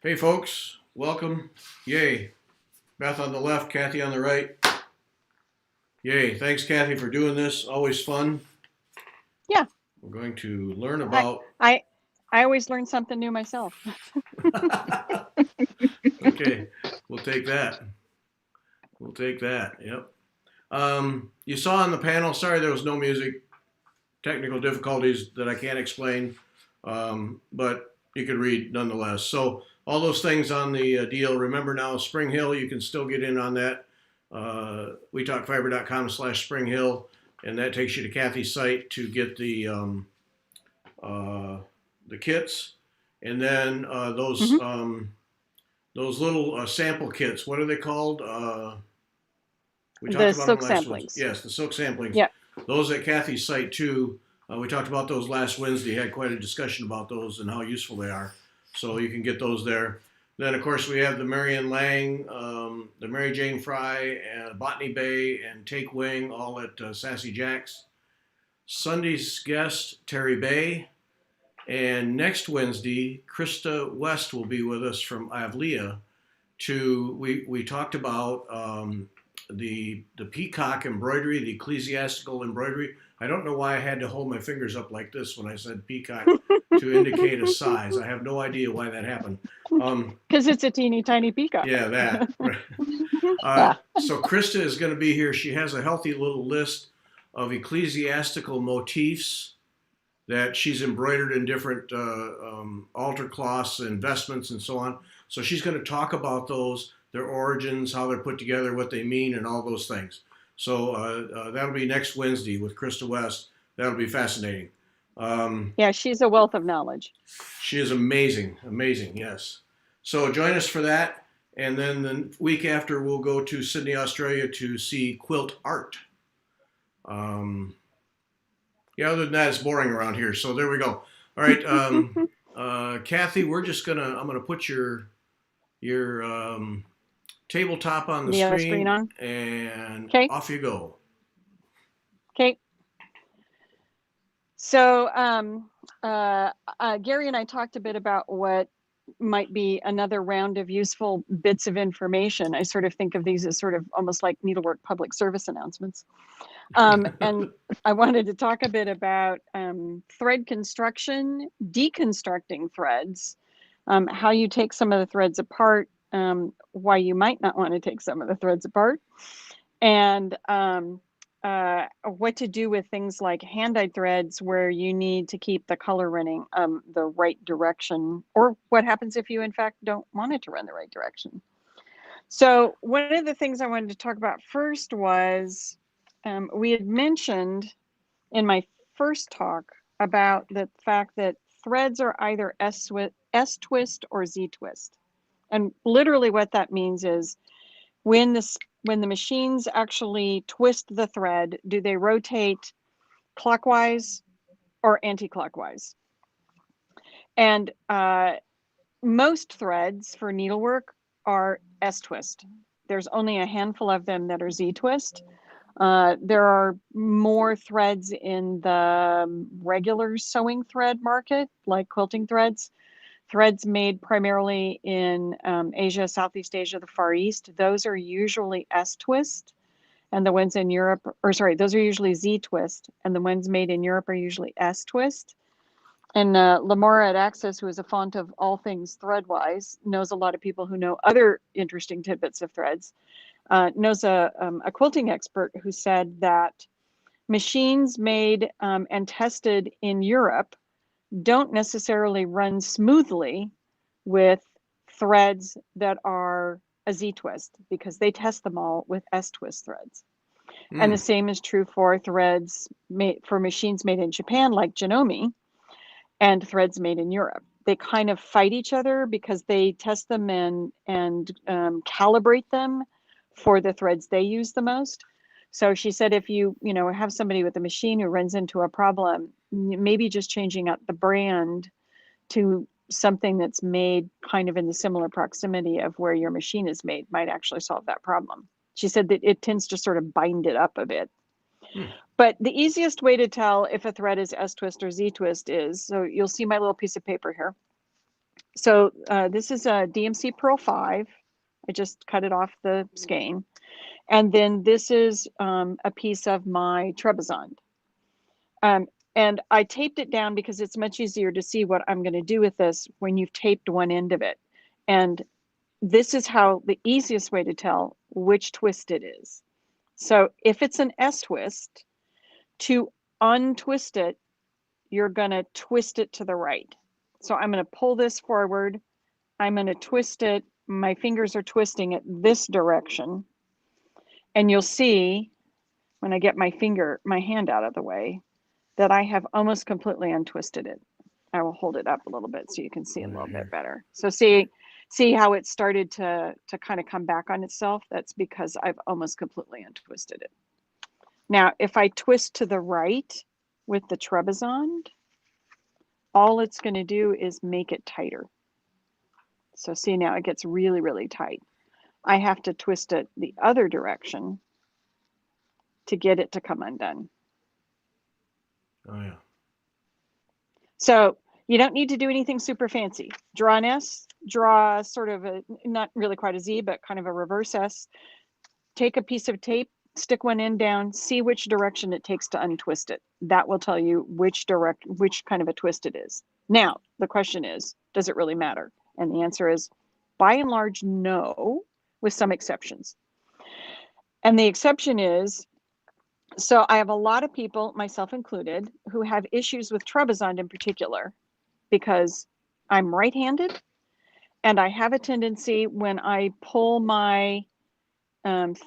Hey folks, welcome. Yay. Beth on the left, Cathe on the right. Yay. Thanks, Cathe, for doing this. Always fun. Yeah, We're going to learn I about. I I always learn something new myself. Okay, we'll take that. We'll take that. Yep. You saw on the panel, sorry there was no music, technical difficulties that I can't explain, but you could read nonetheless. So, all those things on the deal. Remember now, Spring Hill, you can still get in on that. WeTalkFiber.com/Spring Hill, and that takes you to Cathe's site to get uh, the kits, and then Hmm. those little sample kits. What are they called? We talked The about them silk last Wednesday. samplings. Yes, the silk samplings. Yeah. Those at Cathe's site too. We talked about those last Wednesday. Had quite a discussion about those and how useful they are. So you can get those there. Then of course we have the Marion Lang, the Mary Jane Fry, Botany Bay, and Take Wing, all at Sassy Jack's. Sunday's guest Terry Bay, and next Wednesday Krista West will be with us from Avlia. We talked about the peacock embroidery, the ecclesiastical embroidery. I don't know why I had to hold my fingers up like this when I said peacock to indicate a size. I have no idea why that happened. Because it's a teeny tiny peacock. Yeah, that. Right. Yeah. So Krista is going to be here. She has a healthy little list of ecclesiastical motifs that she's embroidered in different altar cloths and vestments and so on. So she's going to talk about those, their origins, how they're put together, what they mean, and all those things. So that'll be next Wednesday with Krista West. That'll be fascinating. Um, Yeah, she's a wealth of knowledge. she is amazing, amazing, yes. So join us for that. And then the week after, we'll go to Sydney, Australia to see quilt art. Um, yeah, other than that, it's boring around here. So there we go. All right, Cathe, I'm gonna put your tabletop on the The other screen screen, on. and Okay. off you go. Okay. So Gary and I talked a bit about what might be another round of useful bits of information. I sort of think of these as sort of almost like needlework public service announcements. And I wanted to talk a bit about thread construction, deconstructing threads, how you take some of the threads apart, why you might not want to take some of the threads apart, and what to do with things like hand-dyed threads where you need to keep the color running the right direction, or what happens if you in fact don't want it to run the right direction. So one of the things I wanted to talk about first was we had mentioned in my first talk about the fact that threads are either S-twist or Z-twist. And literally what that means is when the machines actually twist the thread, do they rotate clockwise or anti-clockwise? And most threads for needlework are S-twist. There's only a handful of them that are Z-twist. There are more threads in the regular sewing thread market, like quilting threads. Threads made primarily in Asia, Southeast Asia, the Far East, those are usually S-twist. And the ones in Europe, or sorry, those are usually Z-twist. And the ones made in Europe are usually S-twist. And Lamora at Access, who is a font of all things threadwise, knows a lot of people who know other interesting tidbits of threads. Knows a quilting expert who said that machines made and tested in Europe don't necessarily run smoothly with threads that are a Z-twist because they test them all with S-twist threads. And the Hmm. same is true for threads made for machines made in Japan, like Janome, and threads made in Europe. They kind of fight each other because they test them and calibrate them for the threads they use the most. So she said, if you have somebody with a machine who runs into a problem, maybe just changing out the brand to something that's made kind of in the similar proximity of where your machine is made might actually solve that problem. She said that it tends to sort of bind it up a bit. Hmm. But the easiest way to tell if a thread is S-twist or Z-twist is, so you'll see my little piece of paper here. So this is a DMC Pearl 5. I just cut it off the skein. And then this is a piece of my Trebizond. And I taped it down because it's much easier to see what I'm going to do with this when you've taped one end of it. And this is how the easiest way to tell which twist it is. So if it's an S twist, to untwist it, you're going to twist it to the right. So I'm going to pull this forward. I'm going to twist it. My fingers are twisting it this direction. And you'll see when I get my hand out of the way, that I have almost completely untwisted it. I will hold it up a little bit so you can see a little bit better. So see how it started to kind of come back on itself? That's because I've almost completely untwisted it. Now, if I twist to the right with the Trebizond, all it's going to do is make it tighter. So see, now it gets really, really tight. I have to twist it the other direction to get it to come undone. Oh, yeah. So you don't need to do anything super fancy. Draw an S, draw sort of a, not really quite a Z, but kind of a reverse S. Take a piece of tape, stick one end down, see which direction it takes to untwist it. That will tell you which kind of a twist it is. Now, the question is, does it really matter? And the answer is, by and large, no, with some exceptions. And the exception is, so I have a lot of people, myself included, who have issues with Trebizond in particular, because I'm right-handed, and I have a tendency when I pull my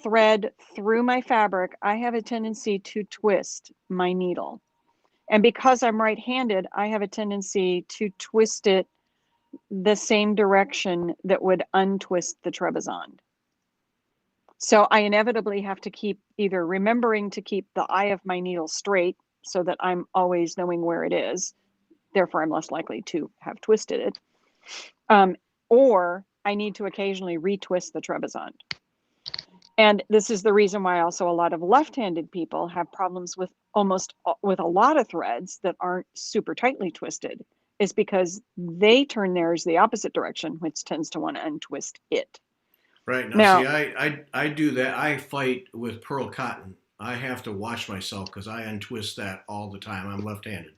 thread through my fabric, I have a tendency to twist my needle. And because I'm right-handed, I have a tendency to twist it the same direction that would untwist the Trebizond. So I inevitably have to keep either remembering to keep the eye of my needle straight so that I'm always knowing where it is. Therefore, I'm less likely to have twisted it. Or I need to occasionally retwist the Trebizond. And this is the reason why also a lot of left-handed people have problems with with a lot of threads that aren't super tightly twisted, is because they turn theirs the opposite direction, which tends to want to untwist it. Right. Now, see, I do that. I fight with pearl cotton. I have to watch myself because I untwist that all the time. I'm left-handed.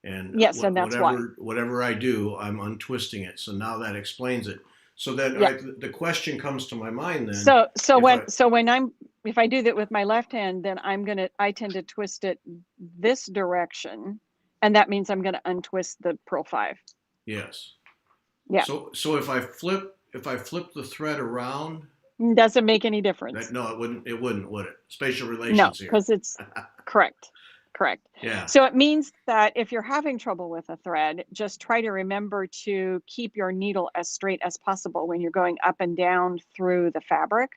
And yes, and that's whatever I do, I'm untwisting it. So now that explains it. So then the question comes to my mind then. If I do that with my left hand, then I tend to twist it this direction, and that means I'm gonna untwist the pearl 5. Yes. Yeah. So if I flip the thread around, doesn't make any difference. No, it wouldn't, would it? Spatial relations here. No, because it's correct. Yeah. So it means that if you're having trouble with a thread, just try to remember to keep your needle as straight as possible when you're going up and down through the fabric,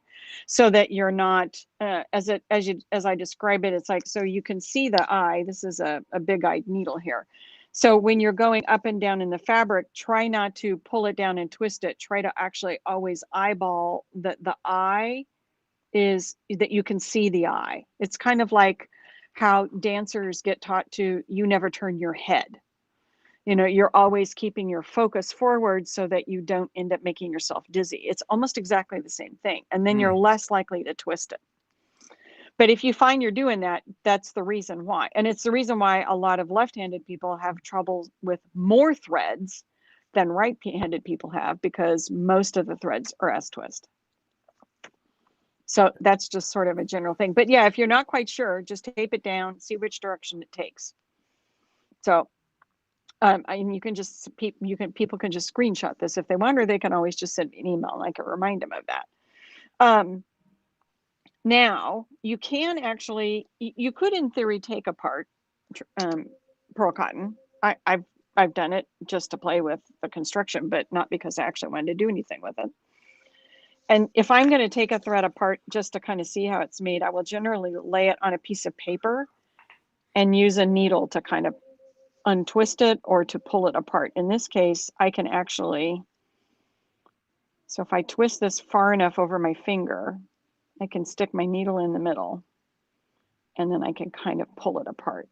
so that you're not, as I describe it, it's like, so you can see the eye. This is a big-eyed needle here. So when you're going up and down in the fabric, try not to pull it down and twist it. Try to actually always eyeball that the eye is, that you can see the eye. It's kind of like how dancers get taught to, you never turn your head. You're always keeping your focus forward so that you don't end up making yourself dizzy. It's almost exactly the same thing. And then you're less likely to twist it. But if you find you're doing that, that's the reason why. And it's the reason why a lot of left-handed people have trouble with more threads than right-handed people have, because most of the threads are S-twist. So that's just sort of a general thing. But yeah, if you're not quite sure, just tape it down, see which direction it takes. So you can just, people can just screenshot this if they want, or they can always just send me an email and I can remind them of that. Now you can actually, you could in theory take apart pearl cotton. I've done it just to play with the construction, but not because I actually wanted to do anything with it. And if I'm going to take a thread apart just to kind of see how it's made, I will generally lay it on a piece of paper and use a needle to kind of untwist it or to pull it apart. In this case, I can actually, so if I twist this far enough over my finger, I can stick my needle in the middle and then I can kind of pull it apart.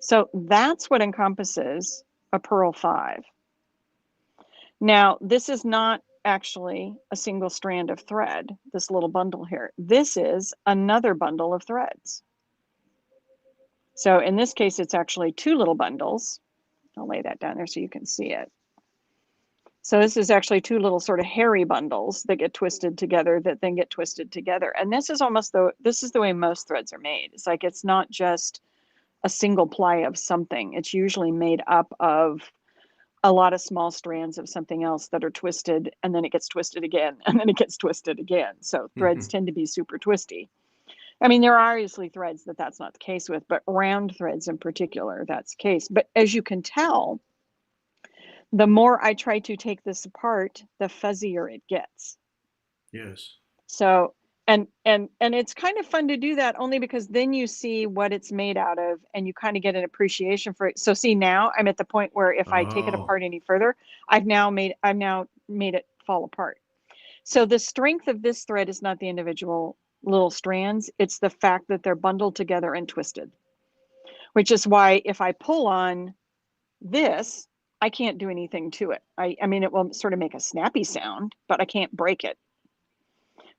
So that's what encompasses a pearl 5. Now, this is not actually a single strand of thread, this little bundle here. This is another bundle of threads. So in this case, it's actually two little bundles. I'll lay that down there so you can see it. So this is actually two little sort of hairy bundles that get twisted together that then get twisted together. And this is almost this is the way most threads are made. It's like, it's not just a single ply of something. It's usually made up of a lot of small strands of something else that are twisted, and then it gets twisted again, and then it gets twisted again. So threads tend to be super twisty. I mean, there are obviously threads that that's not the case with, but round threads in particular, that's the case. But as you can tell, the more I try to take this apart, the fuzzier it gets. Yes. So, and it's kind of fun to do that, only because then you see what it's made out of and you kind of get an appreciation for it. So see, now I'm at the point where if I take it Oh. apart any further, I've now made it fall apart. So the strength of this thread is not the individual little strands, it's the fact that they're bundled together and twisted, which is why if I pull on this, I can't do anything to it. I mean, it will sort of make a snappy sound, but I can't break it.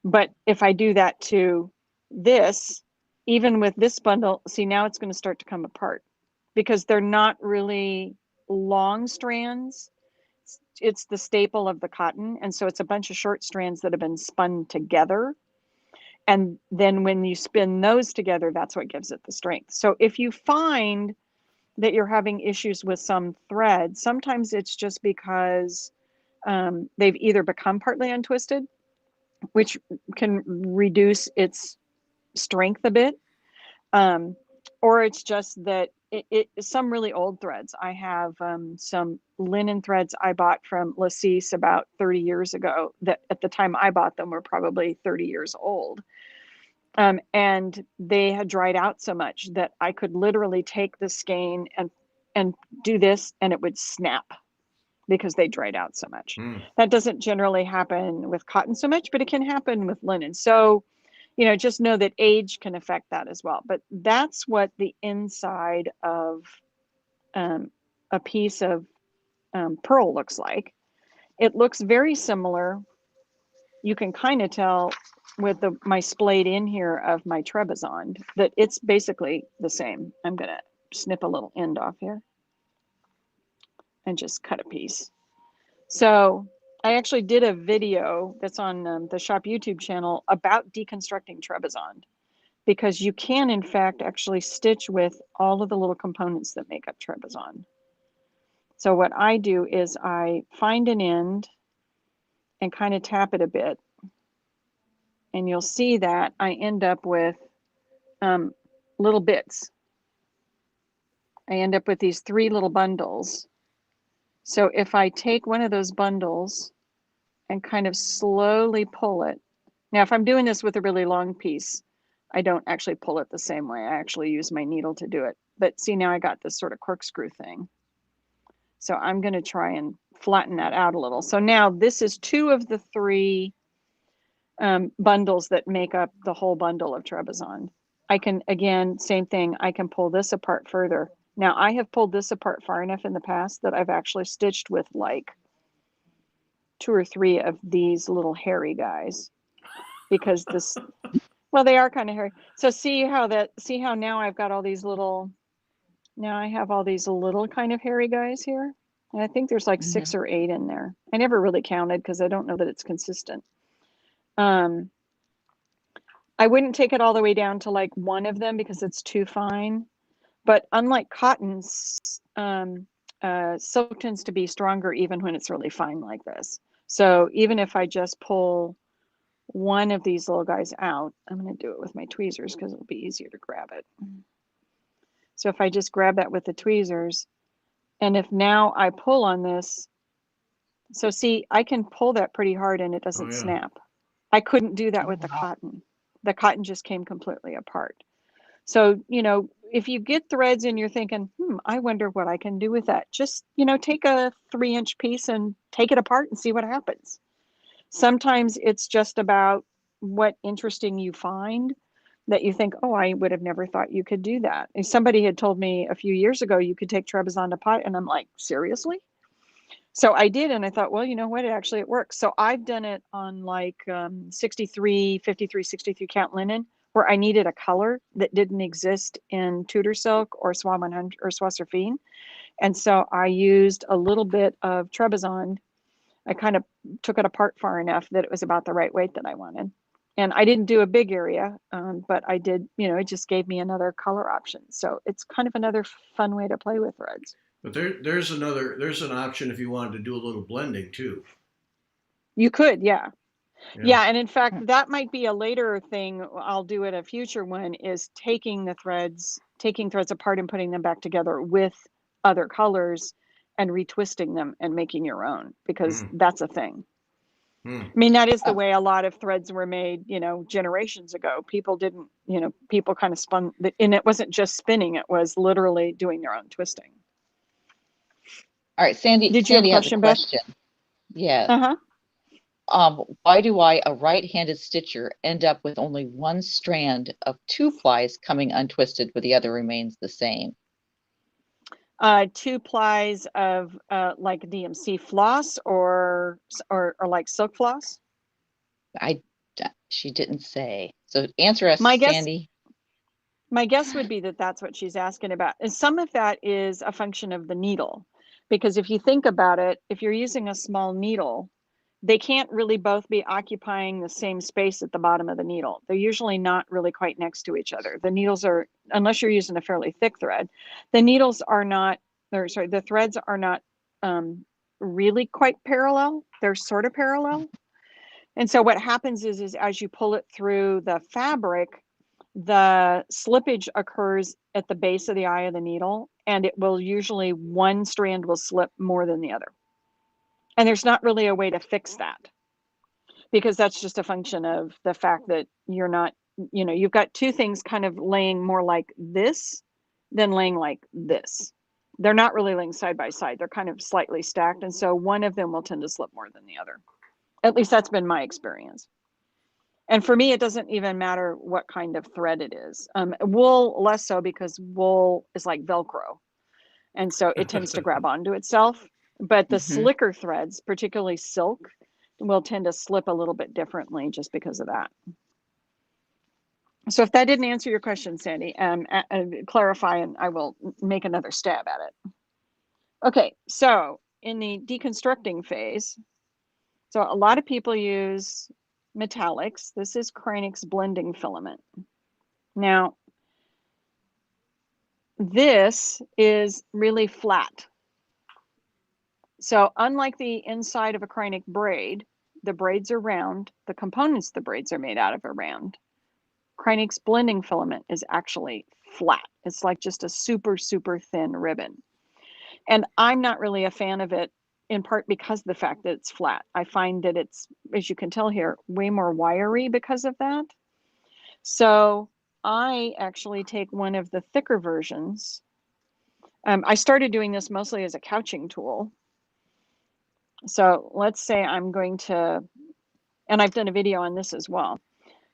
But if I do that to this, even with this bundle, see, now it's going to start to come apart because they're not really long strands. It's the staple of the cotton. And so it's a bunch of short strands that have been spun together. And then when you spin those together, that's what gives it the strength. So if you find that you're having issues with some thread, sometimes it's just because they've either become partly untwisted, which can reduce its strength a bit, or it's just that some really old threads. I have some linen threads I bought from Lacis about 30 years ago that at the time I bought them were probably 30 years old. And they had dried out so much that I could literally take the skein and do this and it would snap because they dried out so much. That doesn't generally happen with cotton so much, but it can happen with linen. So, you know, just know that age can affect that as well. But that's what the inside of a piece of pearl looks like. It looks very similar. You can kind of tell with my splayed in here of my trebizond that it's basically the same. I'm going to snip a little end off here and just cut a piece. So I actually did a video that's on the shop YouTube channel about deconstructing trebizond, because you can in fact actually stitch with all of the little components that make up trebizond. So what I do is I find an end and kind of tap it a bit, and you'll see that I end up with little bits. I end up with these three little bundles. So if I take one of those bundles and kind of slowly pull it. Now, if I'm doing this with a really long piece, I don't actually pull it the same way. I actually use my needle to do it. But see, now I got this sort of corkscrew thing. So I'm going to try and flatten that out a little. So now this is two of the three bundles that make up the whole bundle of trebizond. I can, again, same thing, I can pull this apart further. Now I have pulled this apart far enough in the past that I've actually stitched with like 2 or 3 of these little hairy guys, because this, well, they are kind of hairy. So see how now I've got all these little, now I have all these little kind of hairy guys here. And I think there's like 6 or 8 in there. I never really counted because I don't know that it's consistent. I wouldn't take it all the way down to like one of them because it's too fine. But unlike cotton, silk tends to be stronger even when it's really fine like this. So even if I just pull one of these little guys out, I'm going to do it with my tweezers because it'll be easier to grab it. So if I just grab that with the tweezers, and if now I pull on this, so see, I can pull that pretty hard and it doesn't snap. I couldn't do that with the cotton. The cotton just came completely apart. So, you know, if you get threads and you're thinking, I wonder what I can do with that, just, you know, take a 3-inch piece and take it apart and see what happens. Sometimes it's just about what interesting you find that you think, oh, I would have never thought you could do that. If somebody had told me a few years ago you could take trebizond apart, and I'm like, seriously? So I did, and I thought, well, you know what? Actually, it works. So I've done it on like 63, 53, 63 count linen, where I needed a color that didn't exist in Tudor silk or Soie 100 or Soie Surfine. And so I used a little bit of Trebizond. I kind of took it apart far enough that it was about the right weight that I wanted. And I didn't do a big area, but I did, it just gave me another color option. So it's kind of another fun way to play with threads. But there's an option if you wanted to do a little blending too. You could, yeah. Yeah. Yeah, and in fact, that might be a later thing I'll do at a future one, is taking threads apart and putting them back together with other colors and retwisting them and making your own, because Mm. that's a thing. Mm. I mean, that is the Um, way a lot of threads were made, generations ago. People didn't, people kind of spun, and it wasn't just spinning, it was literally doing their own twisting. all right, Sandy. Did you have a Sandy has a question, Beth? question. Yes. Uh-huh. Why do I, a right-handed stitcher, end up with only one strand of two plies coming untwisted, but the other remains the same? 2 plies of like DMC floss or like silk floss. She didn't say. So answer us, My guess Sandy. My guess would be that that's what she's asking about. And some of that is a function of the needle, because if you think about it, if you're using a small needle, they can't really both be occupying the same space at the bottom of the needle. They're usually not really quite next to each other. The needles are, unless you're using a fairly thick thread, the needles are not, or sorry, the threads are not really quite parallel. They're sort of parallel. And so what happens is as you pull it through the fabric, the slippage occurs at the base of the eye of the needle, and it will usually, one strand will slip more than the other. And there's not really a way to fix that, because that's just a function of the fact that you're not, you've got two things kind of laying more like this than laying like this. They're not really laying side by side. They're kind of slightly stacked. And so one of them will tend to slip more than the other. At least that's been my experience. And for me, it doesn't even matter what kind of thread it is. Wool, less so, because wool is like Velcro. And so it tends to grab onto itself. But the Mhm. slicker threads, particularly silk, will tend to slip a little bit differently just because of that. So if that didn't answer your question, Sandy, clarify and I will make another stab at it. Okay, so in the deconstructing phase, so a lot of people use metallics. This is Kreinik's blending filament. Now, this is really flat. So unlike the inside of a Kreinik braid, the braids are round. The components the braids are made out of are round. Kreinik's blending filament is actually flat. It's like just a super, super thin ribbon. And I'm not really a fan of it, in part because of the fact that it's flat. I find that it's, as you can tell here, way more wiry because of that. So I actually take one of the thicker versions. I started doing this mostly as a couching tool. So let's say I'm going to, and I've done a video on this as well,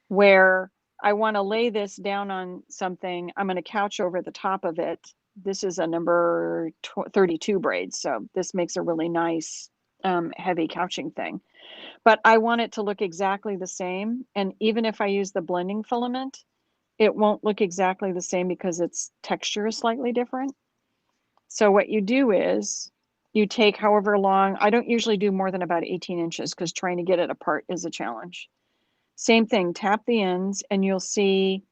where I want to lay this down on something. I'm going to couch over the top of it. This is a number 32 braid. So this makes a really nice heavy couching thing. But I want it to look exactly the same. And even if I use the blending filament, it won't look exactly the same because its texture is slightly different. So what you do is you take however long, I don't usually do more than about 18 inches because trying to get it apart is a challenge. Same thing, tap the ends and you'll see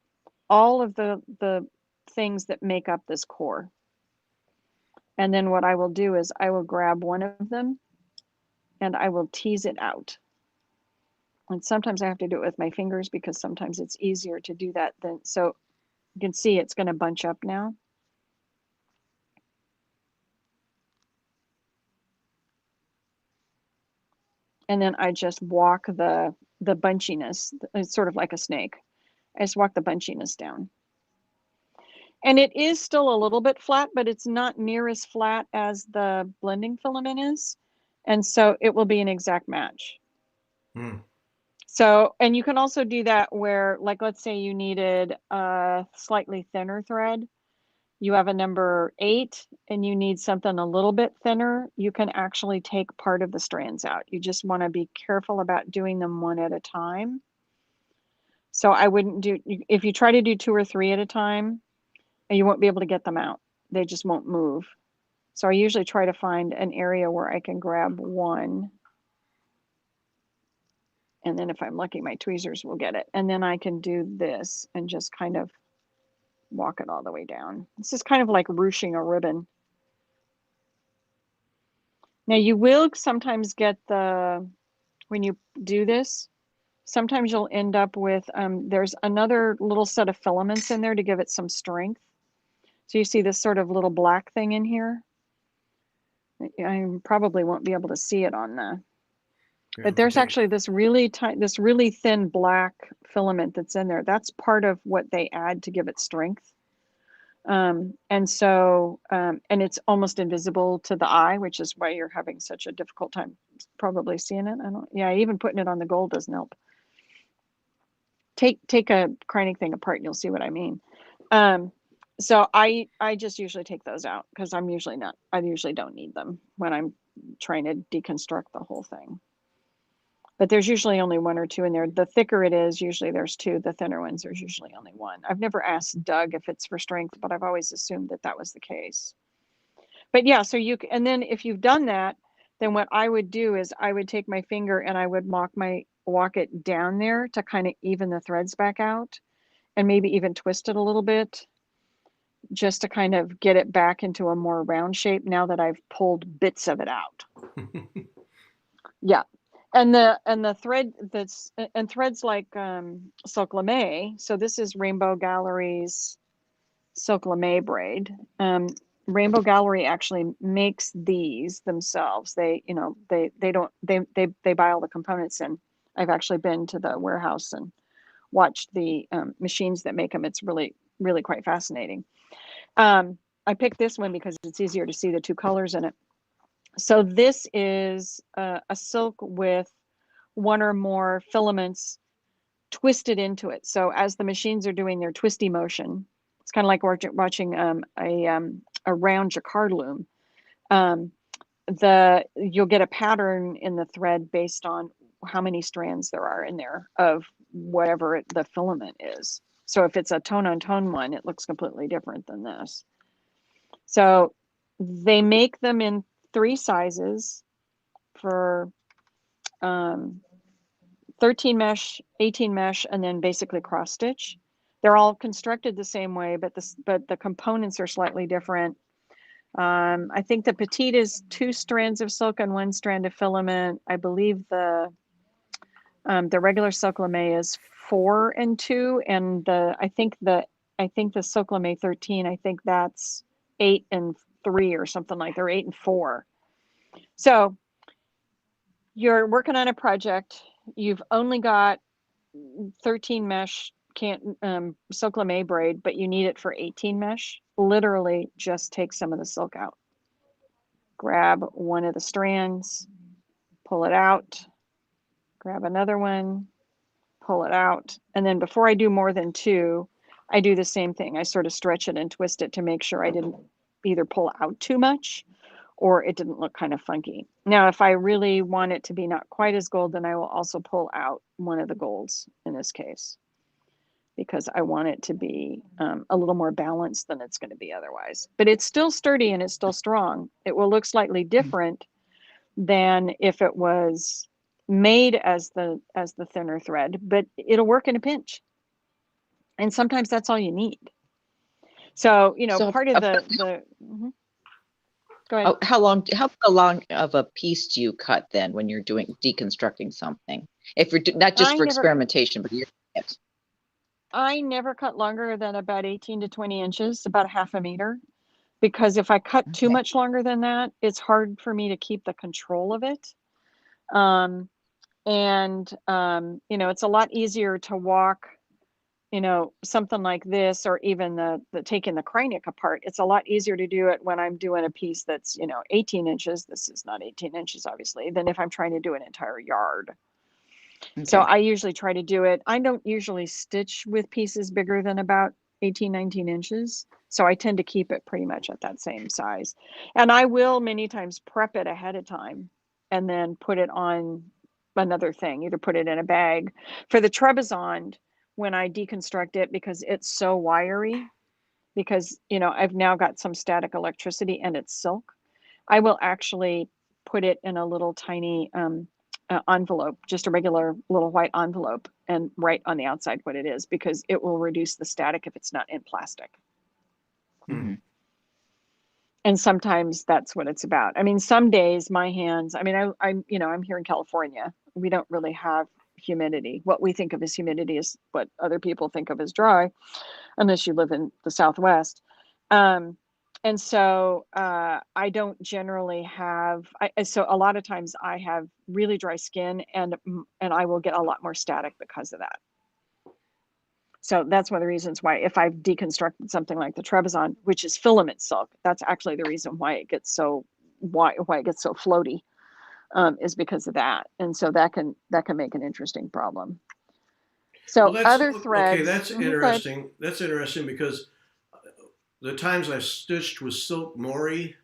all of the things that make up this core. And then what I will do is I will grab one of them and I will tease it out. And sometimes I have to do it with my fingers because sometimes it's easier to do that than, so you can see it's going to bunch up now. And then I just walk the bunchiness. It's sort of like a snake. I just walk the bunchiness down. And it is still a little bit flat, but it's not near as flat as the blending filament is. And so it will be an exact match. Hmm. So, and you can also do that where, like, let's say you needed a slightly thinner thread. you have a number 8 and you need something a little bit thinner, you can actually take part of the strands out. You just want to be careful about doing them one at a time. So I wouldn't do, if you try to do 2 or 3 at a time, you won't be able to get them out. They just won't move. So I usually try to find an area where I can grab one. And then if I'm lucky, my tweezers will get it. And then I can do this and just kind of walk it all the way down. This is kind of like ruching a ribbon. Now you will sometimes get when you do this, sometimes you'll end up with, there's another little set of filaments in there to give it some strength. So you see this sort of little black thing in here. I probably won't be able to see it on the, but there's actually this really tight, this really thin black filament that's in there. That's part of what they add to give it strength. And so, and it's almost invisible to the eye, which is why you're having such a difficult time probably seeing it. Yeah, even putting it on the gold doesn't help. Take a Kreinig thing apart and you'll see what I mean. So I just usually take those out because I usually don't need them when I'm trying to deconstruct the whole thing. But there's usually only 1 or 2 in there. The thicker it is, usually there's 2. The thinner ones, there's usually only 1. I've never asked Doug if it's for strength, but I've always assumed that that was the case. But yeah, so and then if you've done that, then what I would do is I would take my finger and I would walk it down there to kind of even the threads back out and maybe even twist it a little bit just to kind of get it back into a more round shape now that I've pulled bits of it out. Yeah. And the thread and threads like silk lemay. So this is Rainbow Gallery's silk lemay braid. Rainbow Gallery actually makes these themselves. They buy all the components, and I've actually been to the warehouse and watched the machines that make them. It's really, really quite fascinating. I picked this one because it's easier to see the 2 colors in it. So this is a silk with 1 or more filaments twisted into it. So as the machines are doing their twisty motion, it's kind of like watching a round jacquard loom. You'll get a pattern in the thread based on how many strands there are in there of whatever the filament is. So if it's a tone-on-tone one, it looks completely different than this. So they make them in 3 sizes for 13 mesh, 18 mesh, and then basically cross stitch. They're all constructed the same way, but the components are slightly different. I think the petite is 2 strands of silk and 1 strand of filament. I believe the regular silk lemay is 4 and 2, and I think the silk lemay 13, I think that's 8 and 3 or something like that, or 8 and 4. So you're working on a project. You've only got 13 mesh silk lemay braid, but you need it for 18 mesh. Literally just take some of the silk out. Grab 1 of the strands, pull it out, grab another one, pull it out. And then before I do more than 2, I do the same thing. I sort of stretch it and twist it to make sure I didn't either pull out too much or it didn't look kind of funky. Now, if I really want it to be not quite as gold, then I will also pull out 1 of the golds in this case, because I want it to be a little more balanced than it's going to be otherwise. But it's still sturdy and it's still strong. It will look slightly different than if it was made as the thinner thread, but it'll work in a pinch. And sometimes that's all you need. So, part of the Go ahead. How long of a piece do you cut then when you're deconstructing something? If you're not just for experimentation, but you're it. I never cut longer than about 18 to 20 inches, about 1/2 meter, because if I cut too much longer than that, it's hard for me to keep the control of it. It's a lot easier to walk, something like this, or even the taking the Kreinig apart. It's a lot easier to do it when I'm doing a piece that's, 18 inches. This is not 18 inches, obviously, than if I'm trying to do an entire yard. Okay. So I usually try to do it. I don't usually stitch with pieces bigger than about 18, 19 inches. So I tend to keep it pretty much at that same size. And I will many times prep it ahead of time and then put it on another thing, either put it in a bag. For the Trebizond, when I deconstruct it, because it's so wiry, because, you know, I've now got some static electricity and it's silk, I will actually put it in a little tiny envelope, just a regular little white envelope, and write on the outside what it is, because it will reduce the static if it's not in plastic. Mm-hmm. And sometimes that's what it's about. I mean, some days my hands, I mean, I'm, you know, I'm here in California. We don't really have humidity. What we think of as humidity is what other people think of as dry, unless you live in the Southwest. And so I don't generally have, so a lot of times I have really dry skin, and I will get a lot more static because of that. So that's one of the reasons why, if I've deconstructed something like the Trebizond, which is filament silk, that's actually the reason why it gets so, why it gets so floaty, is because of that. And so that can make an interesting problem. So Well, other okay. threads. That's Go ahead. interesting. That's interesting because the times I've stitched with silk mori,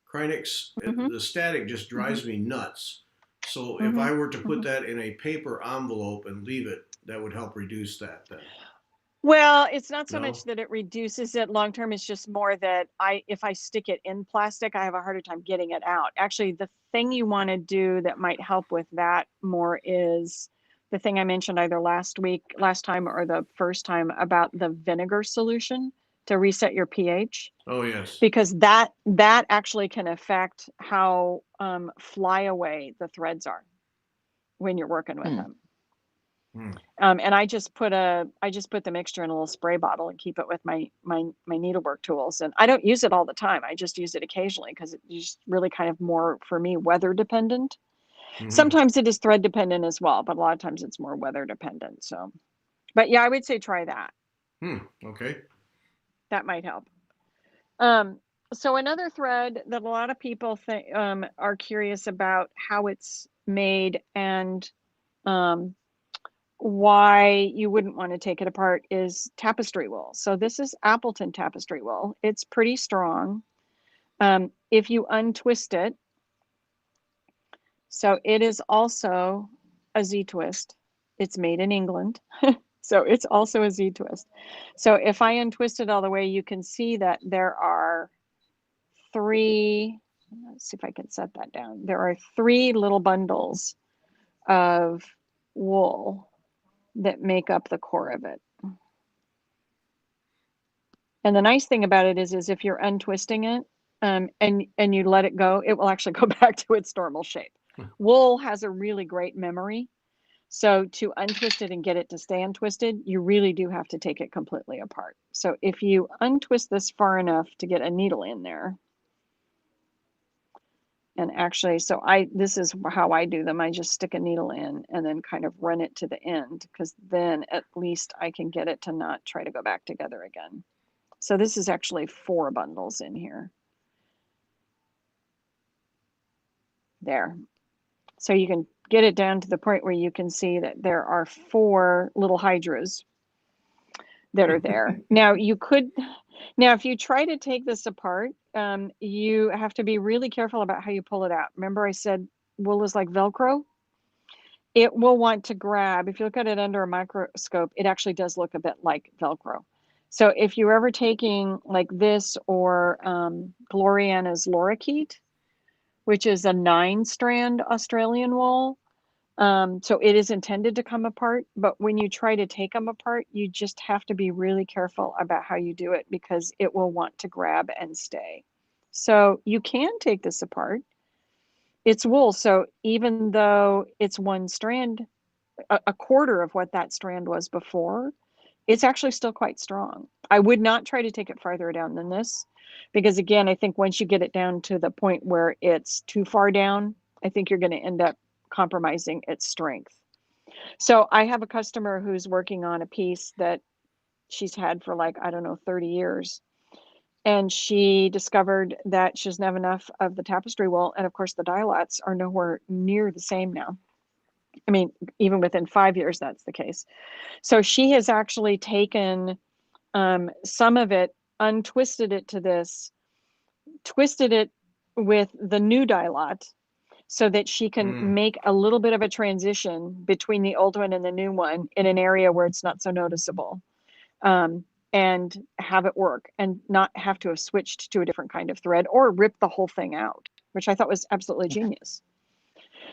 Krynics, the static just drives me nuts. So if I were to put that in a paper envelope and leave it, that would help reduce that then. Well, it's not so No? much that it reduces it long term. It's just more that if I stick it in plastic, I have a harder time getting it out. Actually, the thing you want to do that might help with that more is the thing I mentioned either last time, or the first time, about the vinegar solution to reset your pH, Oh, yes. because that actually can affect how flyaway the threads are when you're working with them. And I just put the mixture in a little spray bottle and keep it with my needlework tools. And I don't use it all the time. I just use it occasionally, because it's just really kind of more, for me, weather dependent. Sometimes it is thread dependent as well, but a lot of times it's more weather dependent. So, but yeah, I would say try that. Okay. That might help. So another thread that a lot of people think, are curious about how it's made, and why you wouldn't want to take it apart, is tapestry wool. So this is Appleton tapestry wool. It's pretty strong. If you untwist it, so it is also a Z-twist. It's made in England. So it's also a Z-twist. So if I untwist it all the way, you can see that there are three, let's see if I can set that down. There are three little bundles of wool that make up the core of it. And the nice thing about it is if you're untwisting it, and you let it go, it will actually go back to its normal shape. Wool has a really great memory. So to untwist it and get it to stay untwisted, you really do have to take it completely apart. So if you untwist this far enough to get a needle in there, and actually, so this is how I do them. I just stick a needle in and then kind of run it to the end, because then at least I can get it to not try to go back together again. So this is actually 4 bundles in here. There. So you can get it down to the point where you can see that there are 4 little hydras that are there. Now if you try to take this apart, you have to be really careful about how you pull it out. Remember I said wool is like Velcro? It will want to grab. If you look at it under a microscope, it actually does look a bit like Velcro. So if you're ever taking like this, or Gloriana's Lorikeet, which is a 9-strand Australian wool, so it is intended to come apart, but when you try to take them apart, you just have to be really careful about how you do it, because it will want to grab and stay. So you can take this apart. It's wool, so even though it's 1 strand, a quarter of what that strand was before, it's actually still quite strong. I would not try to take it farther down than this, because again, I think once you get it down to the point where it's too far down, I think you're going to end up compromising its strength. So I have a customer who's working on a piece that she's had for like, I don't know, 30 years. And she discovered that she doesn't have enough of the tapestry wool. And of course, the dye lots are nowhere near the same now. I mean, even within 5 years, that's the case. So she has actually taken some of it, untwisted it to this, twisted it with the new dye lot so that she can make a little bit of a transition between the old one and the new one in an area where it's not so noticeable, and have it work and not have to have switched to a different kind of thread or rip the whole thing out, which I thought was absolutely genius.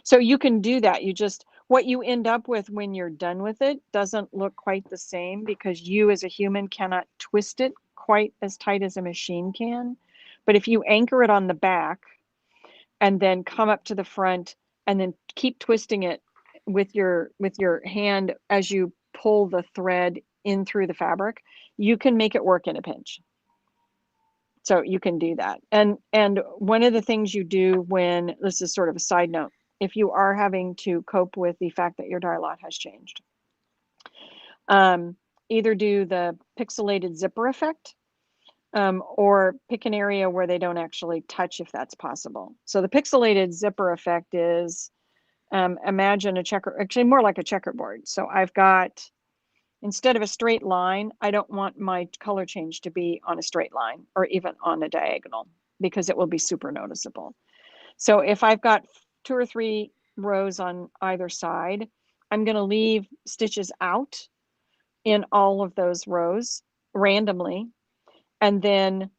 So you can do that. You just, what you end up with when you're done with it doesn't look quite the same because you as a human cannot twist it quite as tight as a machine can. But if you anchor it on the back and then come up to the front and then keep twisting it with your hand as you pull the thread in through the fabric, you can make it work in a pinch. So you can do that. And one of the things you do when, this is sort of a side note, if you are having to cope with the fact that your dye lot has changed, either do the pixelated zipper effect, or pick an area where they don't actually touch if that's possible. So the pixelated zipper effect is, imagine a actually more like a checkerboard. So I've got, instead of a straight line, I don't want my color change to be on a straight line or even on a diagonal because it will be super noticeable. So if I've got 2 or 3 rows on either side, I'm going to leave stitches out in all of those rows randomly, and then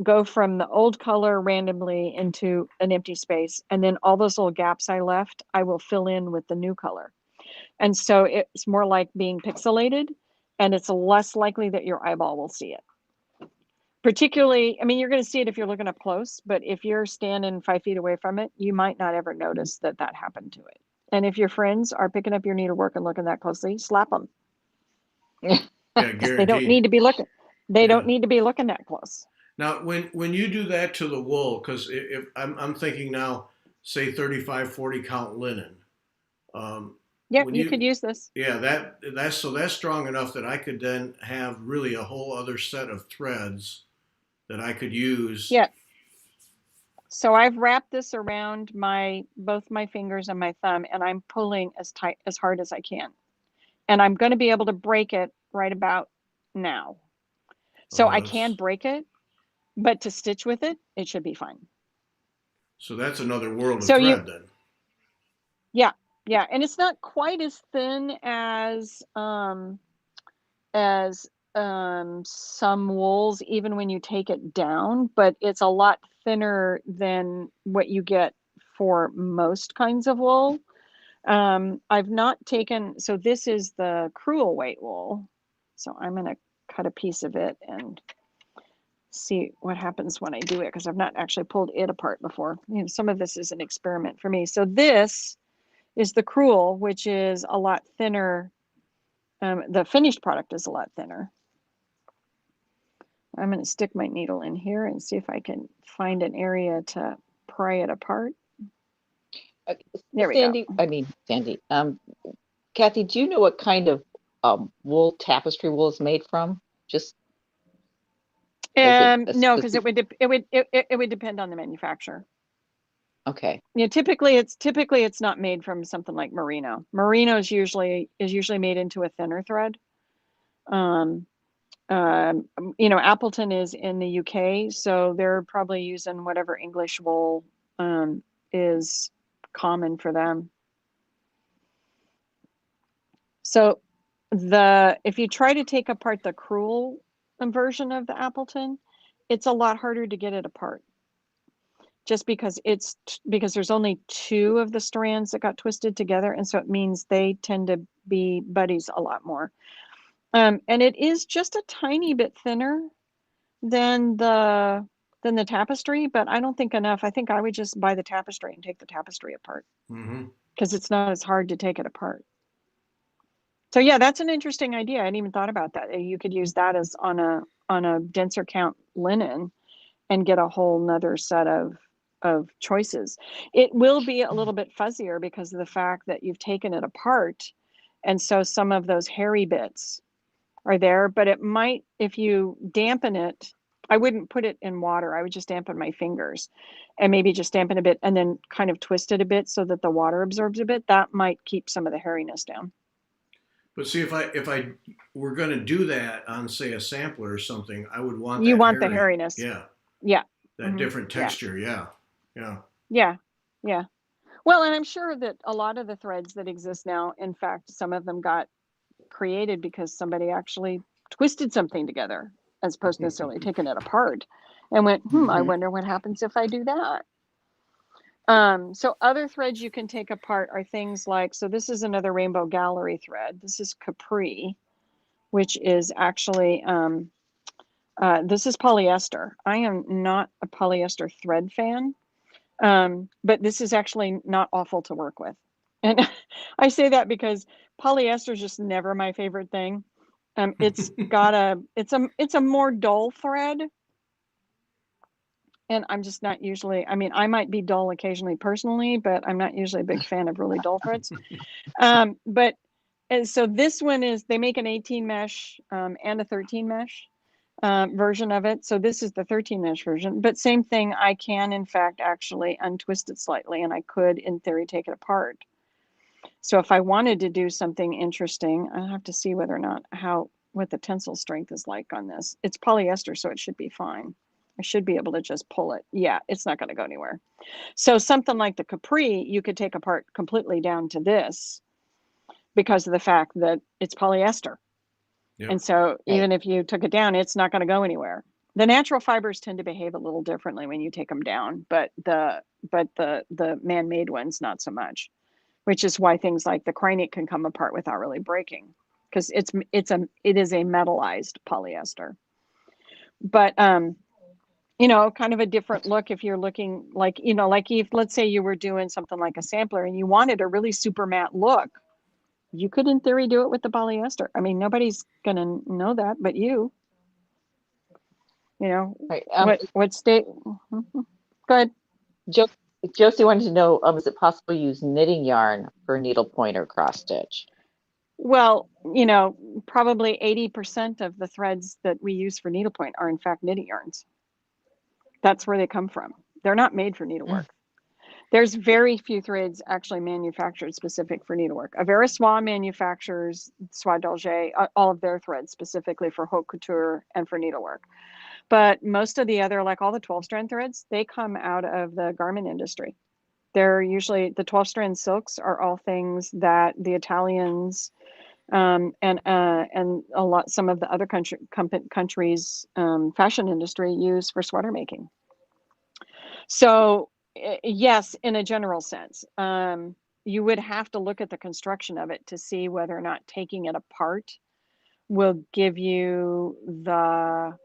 go from the old color randomly into an empty space. And then all those little gaps I left, I will fill in with the new color. And so it's more like being pixelated, and it's less likely that your eyeball will see it. Particularly, I mean, you're going to see it if you're looking up close, but if you're standing 5 feet away from it, you might not ever notice that that happened to it. And if your friends are picking up your needlework and looking that closely, slap them. Yeah, They don't need to be looking. They don't need to be looking that close. Now, when you do that to the wool, because if I'm thinking now, say 35, 40 count linen. Yeah, you could use this. Yeah, that's strong enough that I could then have really a whole other set of threads that I could use. Yeah. So I've wrapped this around both my fingers and my thumb, and I'm pulling as hard as I can. And I'm going to be able to break it right about now. So I can break it, but to stitch with it, it should be fine. So that's another world of thread then. Yeah, yeah, and it's not quite as thin as some wools, even when you take it down, but it's a lot thinner than what you get for most kinds of wool. I've not taken, so this is the crewel weight wool. So I'm going to cut a piece of it and see what happens when I do it, because I've not actually pulled it apart before. You know, some of this is an experiment for me. So this is the crewel, which is a lot thinner. The finished product is a lot thinner. I'm going to stick my needle in here and see if I can find an area to pry it apart. There we go. Sandy, Cathe, do you know what kind of wool, tapestry wool is made from? Just no, because it would depend on the manufacturer. Okay. Yeah, typically it's not made from something like merino. Merino is usually made into a thinner thread. You know, Appleton is in the UK, so they're probably using whatever English wool is common for them. So if you try to take apart the crewel version of the Appleton, it's a lot harder to get it apart. Just because there's only 2 of the strands that got twisted together, and so it means they tend to be buddies a lot more. And it is just a tiny bit thinner than the tapestry, but I don't think enough. I think I would just buy the tapestry and take the tapestry apart, because it's not as hard to take it apart. So yeah, that's an interesting idea. I hadn't even thought about that. You could use that as on a denser count linen and get a whole nother set of choices. It will be a little bit fuzzier because of the fact that you've taken it apart, and so some of those hairy bits are there, but it might, if you dampen it, I wouldn't put it in water. I would just dampen my fingers and maybe just dampen a bit and then kind of twist it a bit so that the water absorbs a bit. That might keep some of the hairiness down. But see, if I were going to do that on, say, a sampler or something, I would want You that want the hairy, hairiness. yeah, Yeah. that different Yeah. texture, yeah, yeah. Yeah. Yeah. Well, and I'm sure that a lot of the threads that exist now, in fact, some of them got created because somebody actually twisted something together as opposed to necessarily taking it apart and went, I Mhm. wonder what happens if I do that. So other threads you can take apart are things like, so this is another rainbow gallery thread. This is Capri, which is actually, this is polyester. I am not a polyester thread fan, but this is actually not awful to work with. And I say that because polyester is just never my favorite thing. It's a more dull thread, and I'm just not usually, I mean, I might be dull occasionally personally, but I'm not usually a big fan of really dull threads. But and so this one is, they make an 18 mesh and a 13 mesh version of it. So this is the 13 mesh version, but same thing. I can, in fact, actually untwist it slightly, and I could, in theory, take it apart. So if I wanted to do something interesting, I have to see whether or not what the tensile strength is like on this. It's polyester, so it should be fine. I should be able to just pull it. Yeah, it's not going to go anywhere. So something like the Capri, you could take apart completely down to this because of the fact that it's polyester. Yep. And so Right. even if you took it down, it's not going to go anywhere. The natural fibers tend to behave a little differently when you take them down, but the man-made ones not so much, which is why things like the crinoid can come apart without really breaking, because it is a metallized polyester. But kind of a different look if you're looking like, like if, let's say you were doing something like a sampler and you wanted a really super matte look, you could in theory do it with the polyester. I mean, nobody's going to know that, but you know, Right. what state, go ahead. Jo- Josie wanted to know, is it possible to use knitting yarn for needlepoint or cross stitch? Well, probably 80% of the threads that we use for needlepoint are in fact knitting yarns. That's where they come from. They're not made for needlework. There's very few threads actually manufactured specific for needlework. Avera Soie manufactures Soie d'Alger, all of their threads specifically for haute couture and for needlework. But most of the other, like all the 12-strand threads, they come out of the garment industry. They're usually, the 12-strand silks are all things that the Italians and some of the other countries fashion industry use for sweater making. So yes, in a general sense, you would have to look at the construction of it to see whether or not taking it apart will give you the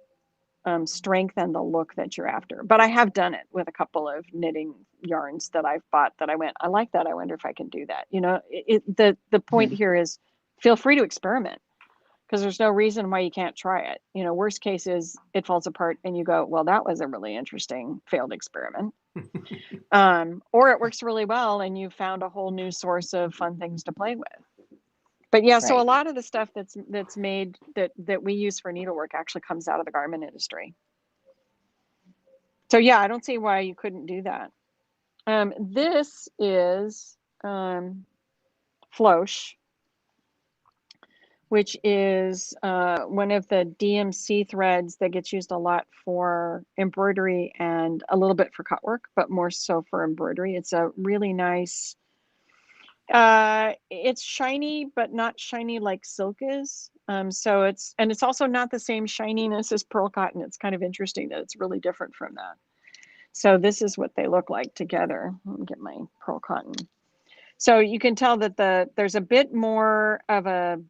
strength and the look that you're after. But I have done it with a couple of knitting yarns that I've bought that I went, I like that. I wonder if I can do that. The point here is feel free to experiment, because there's no reason why you can't try it. Worst case is it falls apart and you go, well, that was a really interesting failed experiment. Or it works really well and you found a whole new source of fun things to play with. But yeah, so a Right. lot of the stuff that's made that we use for needlework actually comes out of the garment industry. So yeah, I don't see why you couldn't do that. This is floss, which is one of the DMC threads that gets used a lot for embroidery and a little bit for cut work, but more so for embroidery. It's a really nice, it's shiny, but not shiny like silk is. So it's also not the same shininess as pearl cotton. It's kind of interesting that it's really different from that. So this is what they look like together. Let me get my pearl cotton. So you can tell that there's a bit more of a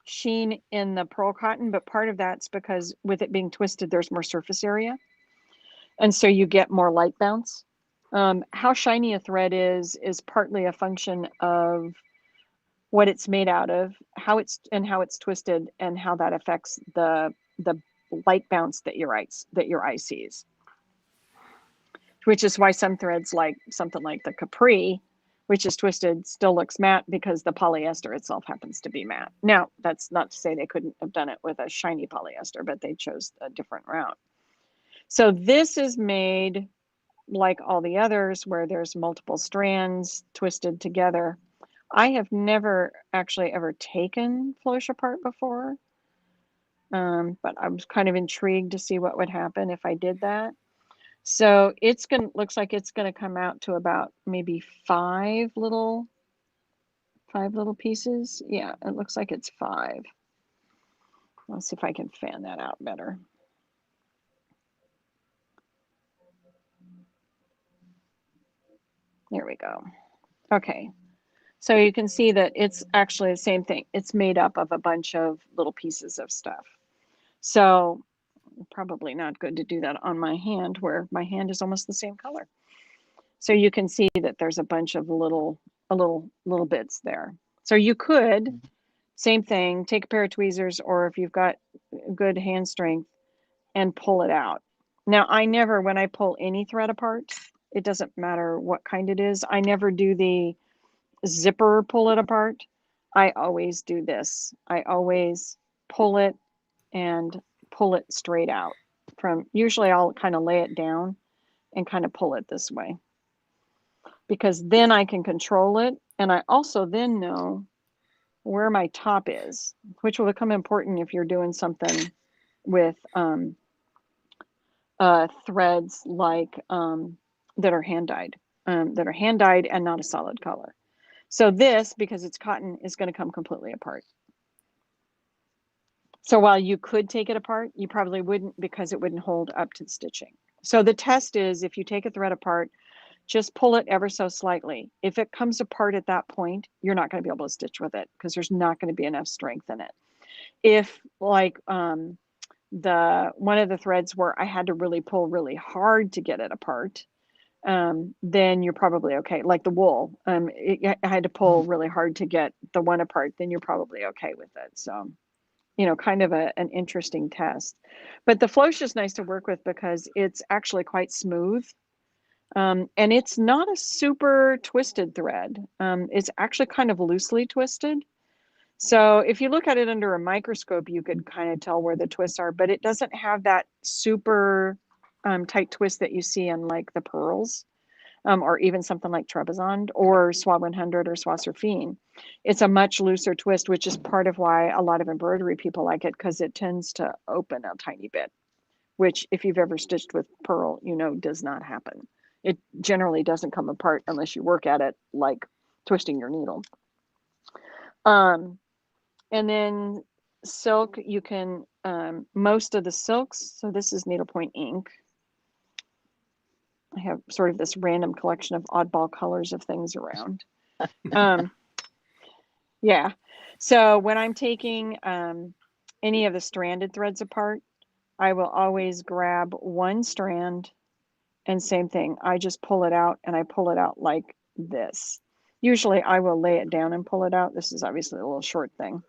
sheen in the pearl cotton, but part of that's because with it being twisted, there's more surface area. And so you get more light bounce. How shiny a thread is partly a function of what it's made out of, how it's twisted, and how that affects the light bounce that your eye sees. Which is why some threads, like something like the Capri, which is twisted, still looks matte because the polyester itself happens to be matte. Now, that's not to say they couldn't have done it with a shiny polyester, but they chose a different route. So this is made like all the others where there's multiple strands twisted together. I have never actually ever taken floss apart before, but I was kind of intrigued to see what would happen if I did that. So it's gonna looks like it's gonna come out to about maybe five little pieces. Yeah, it looks like it's 5. Let's see if I can fan that out better. There we go. Okay. So you can see that it's actually the same thing. It's made up of a bunch of little pieces of stuff. So probably not good to do that on my hand where my hand is almost the same color. So you can see that there's a bunch of little bits there. So you could, same thing, take a pair of tweezers, or if you've got good hand strength, and pull it out. Now, I never, when I pull any thread apart, it doesn't matter what kind it is, I never do the zipper pull it apart. I always do this. I always pull it and pull it straight out from, usually I'll kind of lay it down and kind of pull it this way, because then I can control it. And I also then know where my top is, which will become important if you're doing something with threads like that are hand dyed and not a solid color. So this, because it's cotton, is going to come completely apart. So while you could take it apart, you probably wouldn't, because it wouldn't hold up to the stitching. So the test is, if you take a thread apart, just pull it ever so slightly. If it comes apart at that point, you're not going to be able to stitch with it because there's not going to be enough strength in it. If like the one of the threads where I had to really pull really hard to get it apart, then you're probably okay. Like the wool, I had to pull really hard to get the one apart, then you're probably okay with it. So, you know, kind of an interesting test. But the floss is nice to work with because it's actually quite smooth. And it's not a super twisted thread. It's actually kind of loosely twisted. So if you look at it under a microscope, you could kind of tell where the twists are, but it doesn't have that super tight twist that you see in like the pearls, or even something like Trebizond or Soie 100 or Soie Surfine. It's a much looser twist, which is part of why a lot of embroidery people like it, because it tends to open a tiny bit, which if you've ever stitched with pearl, you know, does not happen. It generally doesn't come apart unless you work at it like twisting your needle. And then silk, you can, most of the silks, so this is needlepoint ink. I have sort of this random collection of oddball colors of things around. Yeah, so when I'm taking any of the stranded threads apart, I will always grab one strand, and same thing, I just pull it out, and I pull it out like this. Usually I will lay it down and pull it out. This is obviously a little short thing.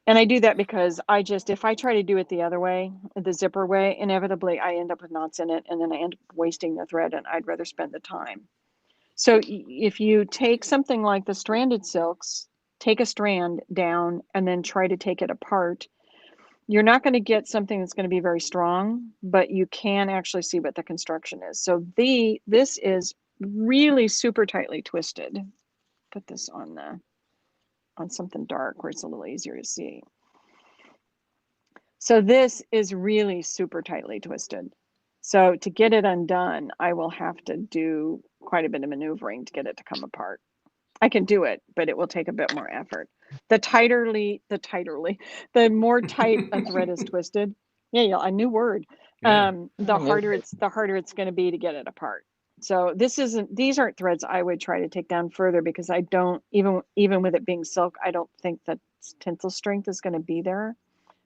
And I do that because if I try to do it the other way, the zipper way, inevitably I end up with knots in it, and then I end up wasting the thread, and I'd rather spend the time. So if you take something like the stranded silks, take a strand down and then try to take it apart, you're not going to get something that's going to be very strong, but you can actually see what the construction is. So this is really super tightly twisted. Put this on something dark where it's a little easier to see. So this is really super tightly twisted. So to get it undone, I will have to do quite a bit of maneuvering to get it to come apart. I can do it, but it will take a bit more effort. The more tight a thread is twisted. Yeah, a new word. Yeah. The harder it's going to be to get it apart. So these aren't threads I would try to take down further, because I don't, even with it being silk, I don't think that tensile strength is going to be there,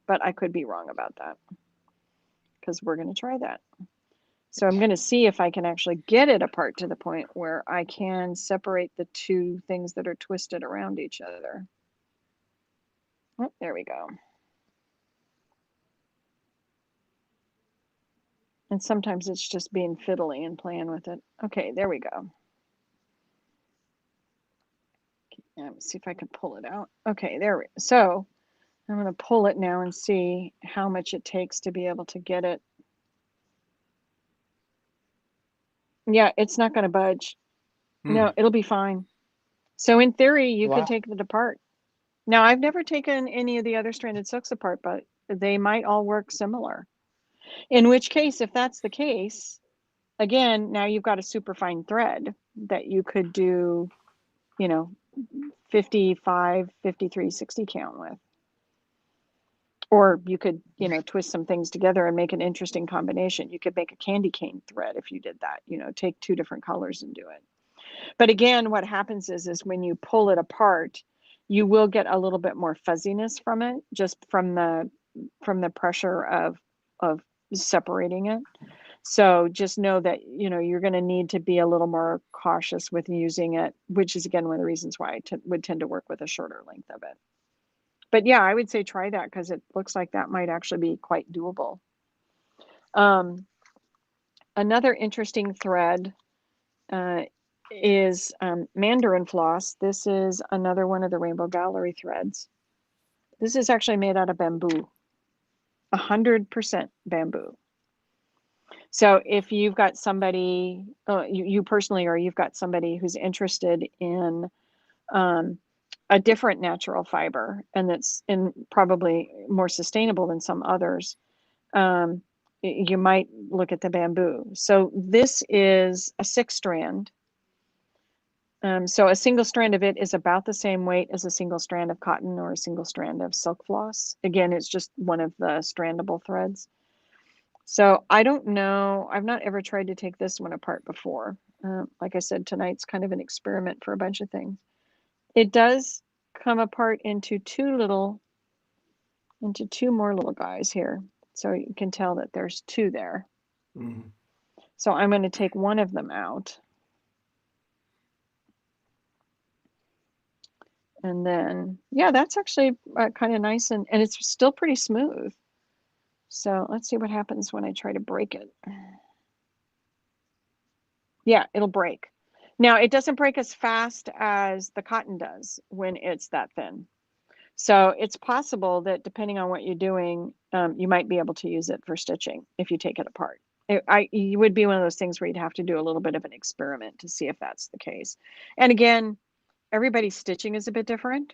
but I could be wrong about that, because we're going to try that. So I'm going to see if I can actually get it apart to the point where I can separate the two things that are twisted around each other. Oh, there we go. And sometimes it's just being fiddly and playing with it. Okay, there we go. Let's see if I can pull it out. Okay, so I'm going to pull it now and see how much it takes to be able to get it. Yeah, it's not going to budge. No, it'll be fine. So in theory, you Wow. could take it apart. Now, I've never taken any of the other stranded silks apart, but they might all work similar. In which case, if that's the case, again, now you've got a super fine thread that you could do, 55, 53, 60 count with. Or you could, twist some things together and make an interesting combination. You could make a candy cane thread if you did that, take 2 different colors and do it. But again, what happens is when you pull it apart, you will get a little bit more fuzziness from it, just from the pressure of separating it. So just know that, you're going to need to be a little more cautious with using it, which is again one of the reasons why I would tend to work with a shorter length of it. But yeah, I would say try that because it looks like that might actually be quite doable. Another interesting thread is mandarin floss. This is another one of the Rainbow Gallery threads. This is actually made out of bamboo, 100% bamboo. So if you've got somebody, you personally, or you've got somebody who's interested in a different natural fiber and that's probably more sustainable than some others, you might look at the bamboo. So this is a 6-strand. So a single strand of it is about the same weight as a single strand of cotton or a single strand of silk floss. Again, it's just one of the strandable threads. So I don't know. I've not ever tried to take this one apart before. Like I said, tonight's kind of an experiment for a bunch of things. It does come apart into 2 more little guys here. So you can tell that there's 2 there. Mm-hmm. So I'm going to take one of them out. And then, yeah, that's actually kind of nice and it's still pretty smooth. So let's see what happens when I try to break it. Yeah, it'll break. Now, it doesn't break as fast as the cotton does when it's that thin. So it's possible that depending on what you're doing, you might be able to use it for stitching if you take it apart. You would be one of those things where you'd have to do a little bit of an experiment to see if that's the case. And again, everybody's stitching is a bit different.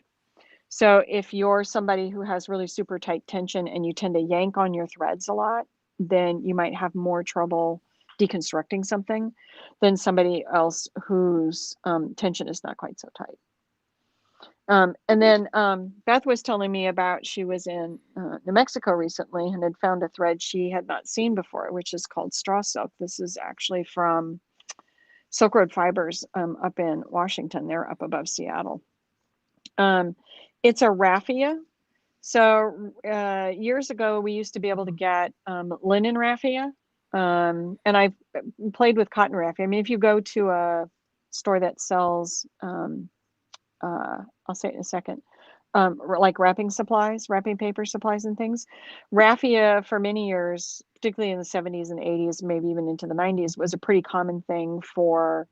So if you're somebody who has really super tight tension and you tend to yank on your threads a lot, then you might have more trouble deconstructing something than somebody else whose tension is not quite so tight. And then Beth was telling me about, she was in New Mexico recently and had found a thread she had not seen before, which is called straw silk. This is actually from Silk Road Fibers up in Washington. They're up above Seattle. It's a raffia. So years ago, we used to be able to get linen raffia. And I've played with cotton raffia. I mean, if you go to a store that sells, I'll say it in a second, like wrapping paper supplies and things, raffia for many years, particularly in the 70s and 80s, maybe even into the 90s, was a pretty common thing for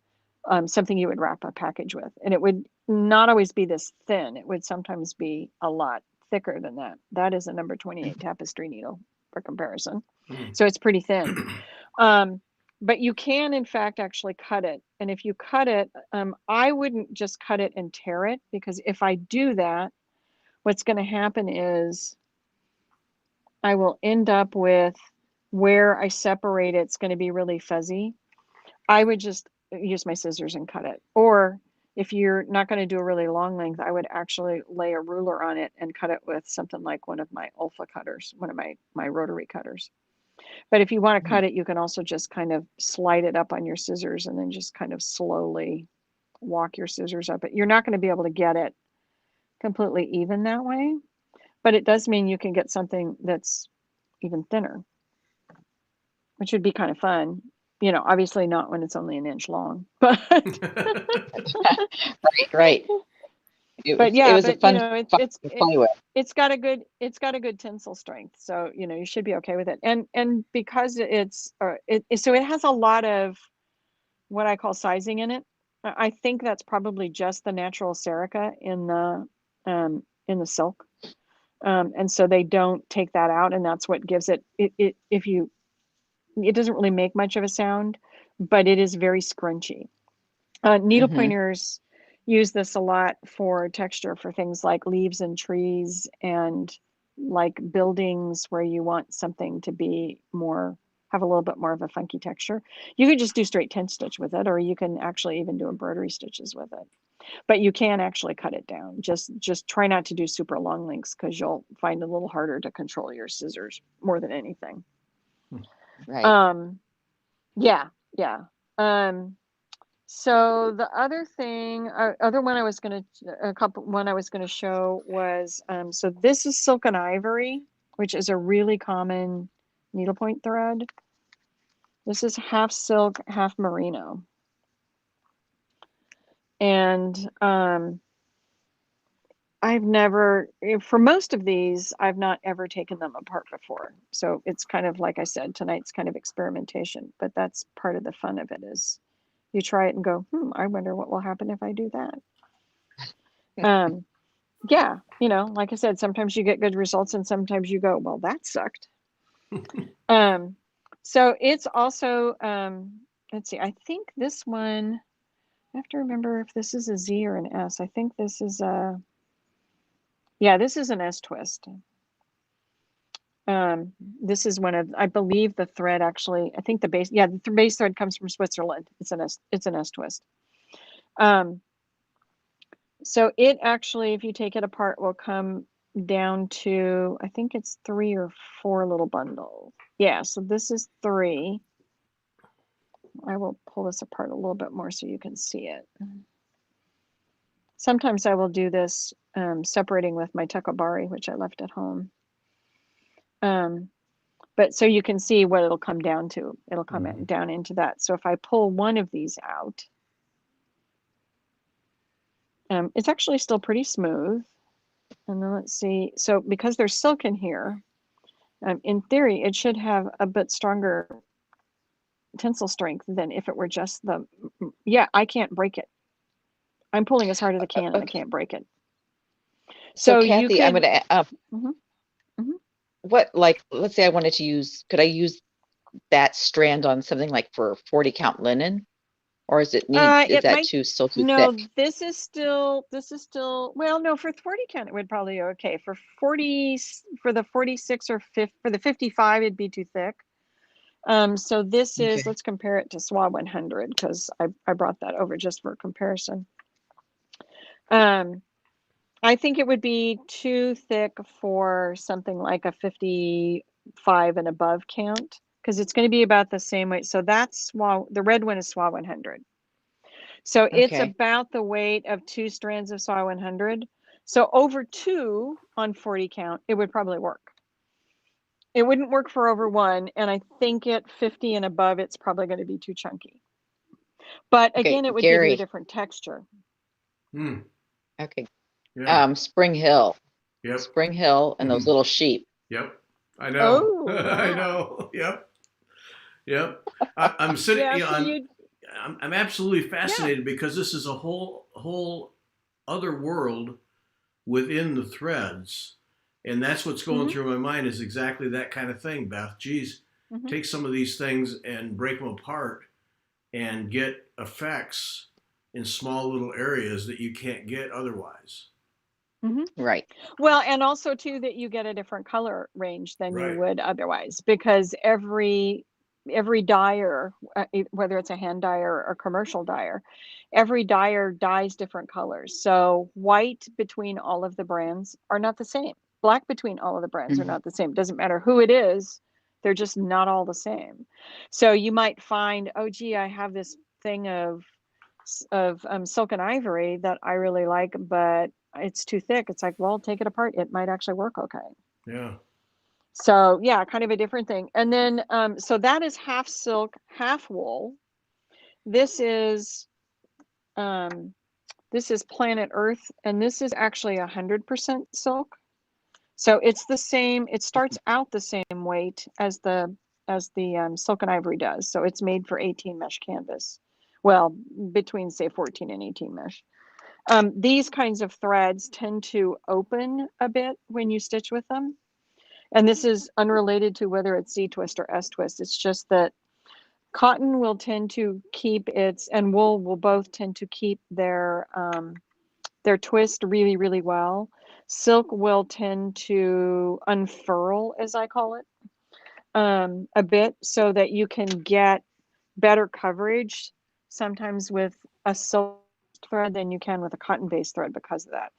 something you would wrap a package with. And it would not always be this thin. It would sometimes be a lot thicker than that. That is a number 28 tapestry needle for comparison. So it's pretty thin. But you can, in fact, actually cut it. And if you cut it, I wouldn't just cut it and tear it, because if I do that, what's going to happen is I will end up with where I separate it's going to be really fuzzy. I would just use my scissors and cut it. Or if you're not going to do a really long length, I would actually lay a ruler on it and cut it with something like one of my Olfa cutters, one of my rotary cutters. But if you want to cut it, you can also just kind of slide it up on your scissors and then just kind of slowly walk your scissors up it. You're not going to be able to get it completely even that way, but it does mean you can get something that's even thinner, which would be kind of fun. Obviously not when it's only an inch long, but Right. But yeah, it was a fun it's to play with. it's got a good tensile strength, so you should be okay with it. And because so it has a lot of what I call sizing in it. I think that's probably just the natural serica in the silk, and so they don't take that out, and that's what gives it. It doesn't really make much of a sound, but it is very scrunchy. Needle pointers use this a lot for texture for things like leaves and trees and like buildings where you want something to be more, have a little bit more of a funky texture. You could just do straight 10 stitch with it, or you can actually even do embroidery stitches with it. But you can actually cut it down. Just try not to do super long links because you'll find it a little harder to control your scissors more than anything. Right. Yeah. So the other thing, other one I was going to show was, so this is silk and ivory, which is a really common needlepoint thread. This is half silk, half merino. And I've never, for most of these, I've not ever taken them apart before. So it's kind of, like I said, tonight's kind of experimentation, but that's part of the fun of it is you try it and go, I wonder what will happen if I do that. Yeah, you know, like I said, sometimes you get good results and sometimes you go, well, that sucked. So it's also, let's see, I think this one, I have to remember if this is a Z or an S. I think this is a, yeah, this is an S twist. This is one of, I believe the thread actually, I think the base, yeah, the base thread comes from Switzerland. It's an S twist. So it actually, if you take it apart, will come down to, I think it's 3 or 4 little bundles. Yeah, so this is 3. I will pull this apart a little bit more so you can see it. Sometimes I will do this separating with my tekobari, which I left at home. But so you can see what it'll come down to. It'll come down into that. So if I pull one of these out, it's actually still pretty smooth. And then let's see. So because there's silk in here, in theory, it should have a bit stronger tensile strength than if it were just the, yeah, I can't break it. I'm pulling as hard as I can and I can't break it. So you Cathe, could, I'm going to, what, like, let's say I wanted to use, could I use that strand on something like for 40 count linen? Or is it is that still too thick? This is still, well, no, for 40 count, it would probably be okay. For 40, for the 46 or 50, for the 55, it'd be too thick. So this is, let's compare it to SWA 100 because I brought that over just for comparison. I think it would be too thick for something like a 55 and above count because it's going to be about the same weight. So that's SWA, the red one is SWA 100. So it's about the weight of 2 strands of SWA 100. So over 2 on 40 count, it would probably work. It wouldn't work for over 1. And I think at 50 and above, it's probably going to be too chunky. But again, it would give you a different texture. Okay. Yeah. Spring Hill. Yep. Spring Hill and those little sheep. Yep. I know. Oh, I know. Yep. I'm sitting on. I'm absolutely fascinated because this is a whole other world within the threads, and that's what's going through my mind is exactly that kind of thing. Beth, geez, take some of these things and break them apart, and get effects in small little areas that you can't get otherwise. Right. Well, and also too that you get a different color range than you would otherwise, because every dyer, whether it's a hand dyer or commercial dyer, every dyer dyes different colors. So white between all of the brands are not the same. Black between all of the brands are not the same. Doesn't matter who it is, they're just not all the same. So you might find, oh gee, I have this thing of silk and ivory that I really like, but it's too thick. It's like, well, take it apart. It might actually work okay. Yeah. So yeah, kind of a different thing. And then, so that is half silk, half wool. This is Planet Earth, and this is actually 100% silk. So it's the same. It starts out the same weight as the silk and ivory does. So it's made for 18 mesh canvas. Well, between say 14 and 18 mesh. These kinds of threads tend to open a bit when you stitch with them. And this is unrelated to whether it's Z twist or S twist. It's just that Cotton will tend to keep its, and wool will both tend to keep their twist really, really well. Silk will tend to unfurl, as I call it, a bit, so that you can get better coverage sometimes with a silk thread than you can with a cotton-based thread because of that.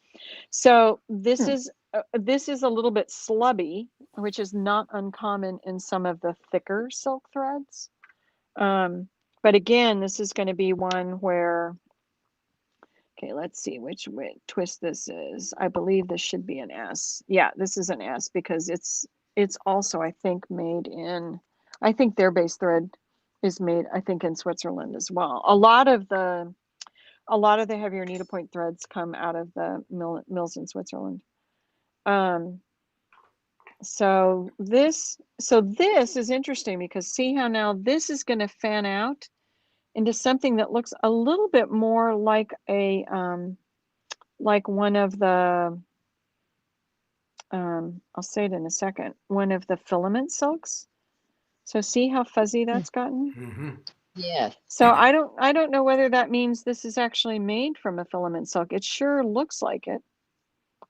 So this is a little bit slubby, which is not uncommon in some of the thicker silk threads. But again, this is going to be one where, okay, let's see which twist this is. I believe this should be an S. Yeah, this is an S because it's also, I think, made in, I think their base thread is made, I think, in Switzerland as well. A lot of the heavier needlepoint threads come out of the mills in Switzerland. So this is interesting because see how now this is going to fan out into something that looks a little bit more like a like one of the I'll say it in a second, one of the filament silks. So see how fuzzy that's gotten? Mm-hmm. Yes. So I don't know whether that means this is actually made from a filament silk. It sure looks like it.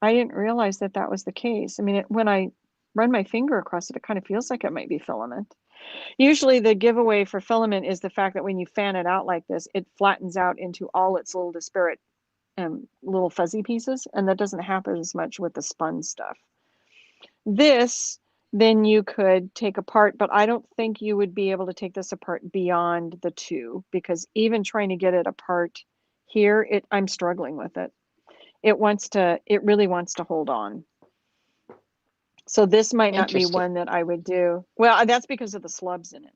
I didn't realize that that was the case. I mean, when I run my finger across it, it kind of feels like it might be filament. Usually the giveaway for filament is the fact that when you fan it out like this, it flattens out into all its little disparate little fuzzy pieces, and that doesn't happen as much with the spun stuff. This, then you could take apart, but I don't think you would be able to take this apart beyond the 2, because even trying to get it apart here, I'm struggling with it. It really wants to hold on. So this might not be one that I would do. Well, that's because of the slubs in it.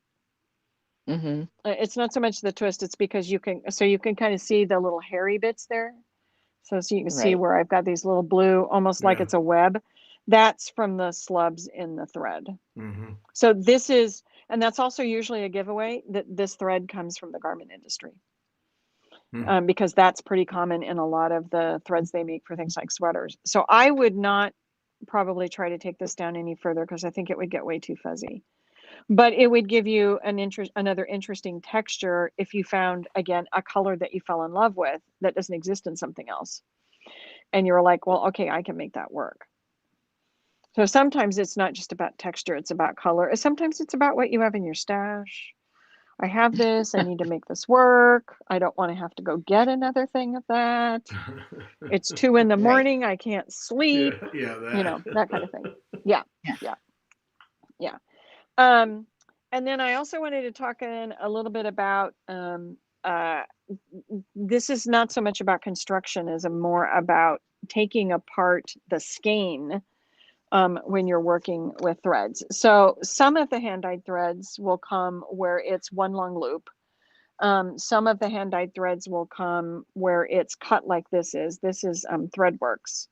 Mm-hmm. It's not so much the twist, it's because you can kind of see the little hairy bits there. So you can see where I've got these little blue, almost like it's a web. That's from the slubs in the thread. Mm-hmm. So this is, and that's also usually a giveaway that this thread comes from the garment industry. Because that's pretty common in a lot of the threads they make for things like sweaters. So I would not probably try to take this down any further because I think it would get way too fuzzy. But it would give you another interesting texture if you found, again, a color that you fell in love with that doesn't exist in something else. And you're like, well, okay, I can make that work. So sometimes it's not just about texture, it's about color. Sometimes it's about what you have in your stash. I have this, I need to make this work. I don't want to have to go get another thing of that. It's 2 in the morning, I can't sleep. Yeah, that. You know, that kind of thing. Yeah. And then I also wanted to talk in a little bit about, this is not so much about construction as more about taking apart the skein when you're working with threads. So some of the hand-dyed threads will come where it's one long loop. Some of the hand-dyed threads will come where it's cut like this is. This is Threadworks.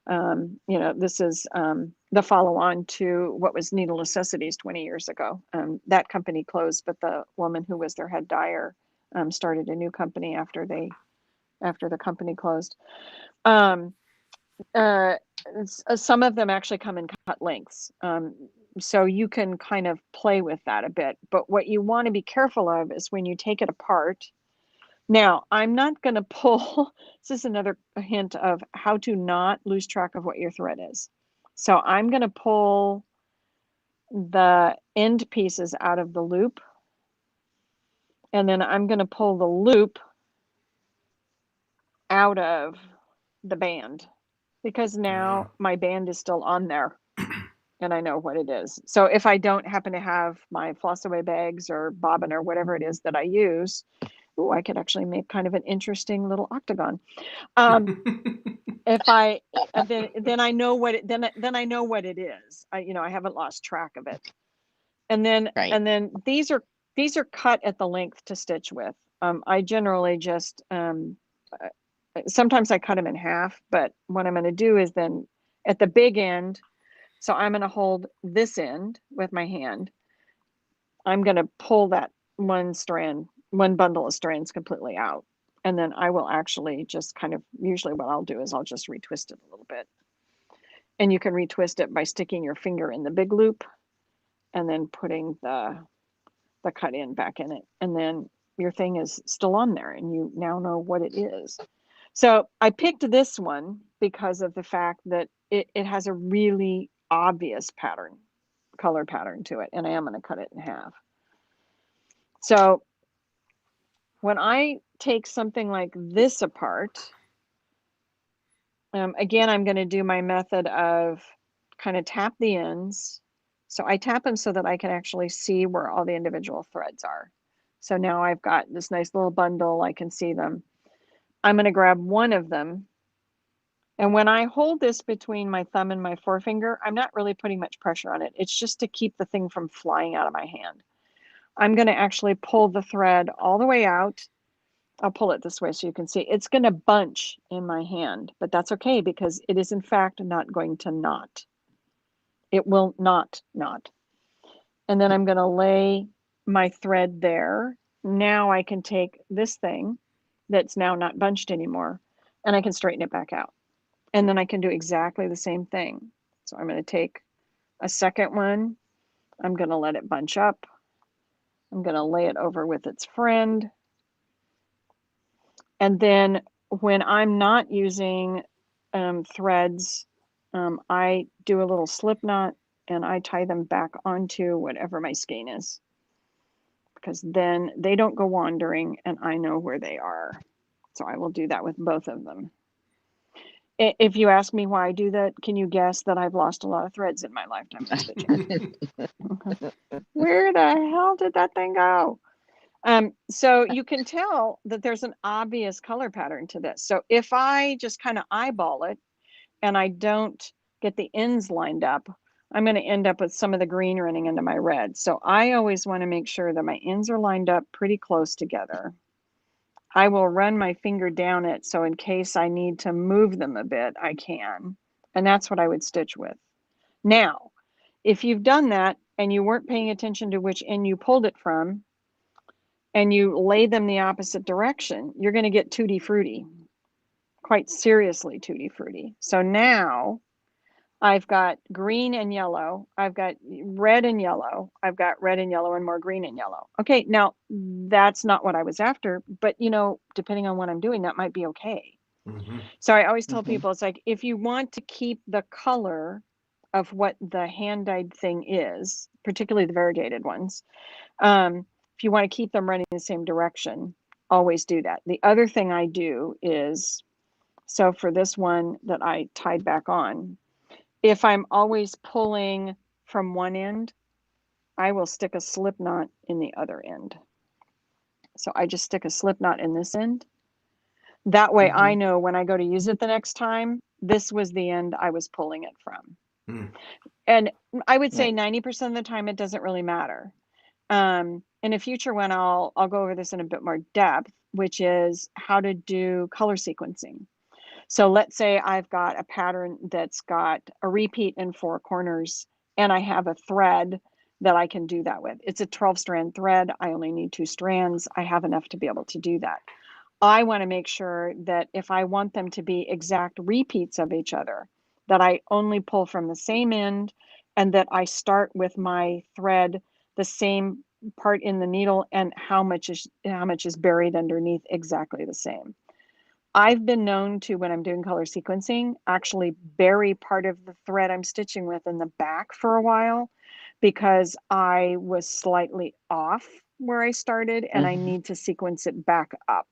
This is the follow-on to what was Needle Necessities 20 years ago. That company closed, but the woman who was their head dyer started a new company after the company closed. Some of them actually come in cut lengths. So you can kind of play with that a bit. But what you want to be careful of is when you take it apart. Now, I'm not going to pull, this is another hint of how to not lose track of what your thread is. So I'm going to pull the end pieces out of the loop. And then I'm going to pull the loop out of the band, because now my band is still on there and I know what it is. So if I don't happen to have my floss away bags or bobbin or whatever it is that I use, I could actually make kind of an interesting little octagon. If I then I know what it then I know what it is. I haven't lost track of it. And then these are cut at the length to stitch with. I generally just sometimes I cut them in half, but what I'm going to do is then at the big end, so I'm going to hold this end with my hand. I'm going to pull that one bundle of strands completely out. And then I will actually just kind of, usually what I'll do is I'll just retwist it a little bit. And you can retwist it by sticking your finger in the big loop and then putting the the cut in back in it. And then your thing is still on there and you now know what it is. So I picked this one because of the fact that it has a really obvious pattern, color pattern to it. And I am going to cut it in half. So when I take something like this apart, again, I'm going to do my method of kind of tap the ends. So I tap them so that I can actually see where all the individual threads are. So now I've got this nice little bundle, I can see them. I'm going to grab one of them. And when I hold this between my thumb and my forefinger, I'm not really putting much pressure on it. It's just to keep the thing from flying out of my hand. I'm going to actually pull the thread all the way out. I'll pull it this way so you can see. It's going to bunch in my hand, but that's okay because it is in fact not going to knot. It will not knot. And then I'm going to lay my thread there. Now I can take this thing that's now not bunched anymore and I can straighten it back out. And then I can do exactly the same thing. So I'm going to take a second one. I'm going to let it bunch up. I'm going to lay it over with its friend. And then when I'm not using threads, I do a little slip knot and I tie them back onto whatever my skein is, because then they don't go wandering and I know where they are. So I will do that with both of them. If you ask me why I do that, can you guess that I've lost a lot of threads in my lifetime of stitching? Where the hell did that thing go? So you can tell that there's an obvious color pattern to this. So if I just kind of eyeball it and I don't get the ends lined up, I'm going to end up with some of the green running into my red. So I always want to make sure that my ends are lined up pretty close together. I will run my finger down it, so in case I need to move them a bit, I can. And that's what I would stitch with. Now, if you've done that and you weren't paying attention to which end you pulled it from, and you lay them the opposite direction, you're going to get tutti frutti, quite seriously tutti frutti. So now I've got green and yellow, I've got red and yellow, I've got red and yellow and more green and yellow. Okay, now that's not what I was after, but you know, depending on what I'm doing, that might be okay. Mm-hmm. So I always tell people, it's like, if you want to keep the color of what the hand-dyed thing is, particularly the variegated ones, if you want to keep them running in the same direction, always do that. The other thing I do is, so for this one that I tied back on, if I'm always pulling from one end, I will stick a slip knot in the other end. So I just stick a slip knot in this end. That way I know when I go to use it the next time, this was the end I was pulling it from. And I would say 90% of the time, it doesn't really matter. In a future one, I'll go over this in a bit more depth, which is how to do color sequencing. So let's say I've got a pattern that's got a repeat in 4 corners and I have a thread that I can do that with. It's a 12-strand thread. I only need 2 strands. I have enough to be able to do that. I want to make sure that if I want them to be exact repeats of each other, that I only pull from the same end and that I start with my thread the same part in the needle and how much is buried underneath exactly the same. I've been known to, when I'm doing color sequencing, actually bury part of the thread I'm stitching with in the back for a while because I was slightly off where I started and I need to sequence it back up.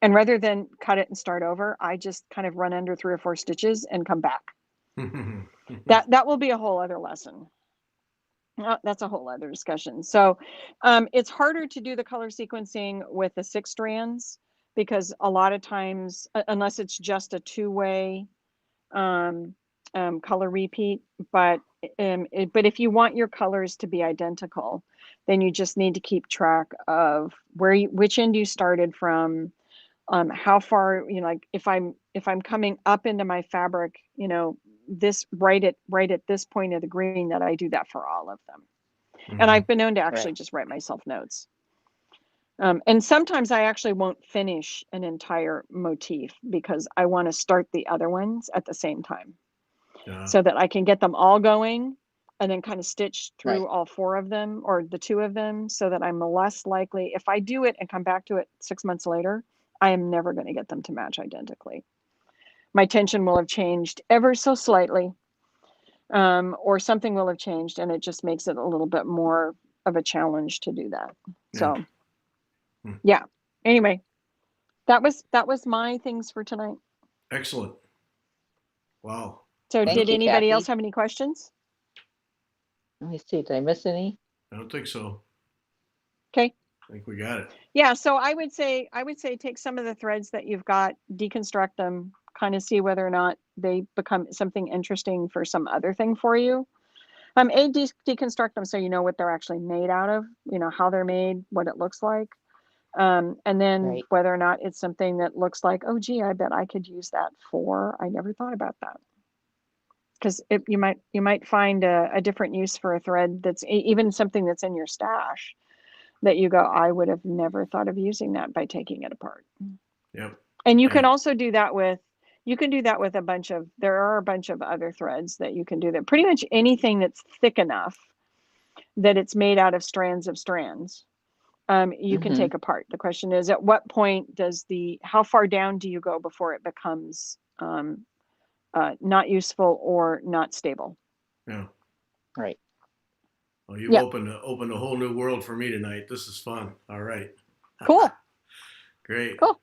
And rather than cut it and start over, I just kind of run under 3 or 4 stitches and come back. That will be a whole other lesson. That's a whole other discussion. So it's harder to do the color sequencing with the 6 strands because a lot of times, unless it's just a 2-way color repeat, but if you want your colors to be identical, then you just need to keep track of which end you started from, how far, like if I'm coming up into my fabric, this right at this point of the green, that I do that for all of them. And I've been known to actually just write myself notes. And sometimes I actually won't finish an entire motif because I want to start the other ones at the same time so that I can get them all going and then kind of stitch Right. through all 4 of them or the 2 of them so that I'm less likely, if I do it and come back to it 6 months later, I am never going to get them to match identically. My tension will have changed ever so slightly, or something will have changed, and it just makes it a little bit more of a challenge to do that. So, yeah. Anyway, that was my things for tonight. Excellent. Wow. So Thank did you, anybody Cathe. else have any questions? Let me see. Did I miss any? I don't think so. Okay. I think we got it. Yeah, so I would say take some of the threads that you've got, deconstruct them, kind of see whether or not they become something interesting for some other thing for you. Deconstruct them so you know what they're actually made out of, you know, how they're made, what it looks like. And then Right. whether or not it's something that looks like, oh, gee, I bet I could use that for, I never thought about that. Because you might find a different use for a thread that's even something that's in your stash that you go, I would have never thought of using that by taking it apart. Yep. And you can also do that with, there are a bunch of other threads that you can do that. Pretty much anything that's thick enough that it's made out of strands, you can take apart. The question is, at what point how far down do you go before it becomes not useful or not stable? Yeah. Right. Well, you've opened a whole new world for me tonight. This is fun. All right. Cool. Great. Cool.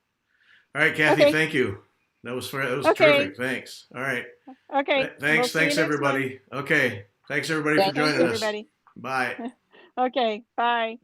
All right, Cathe, thank you. That was terrific. Thanks. All right. Okay. Thanks everybody. Okay. Thanks everybody for joining us. Everybody. Bye. Okay. Bye.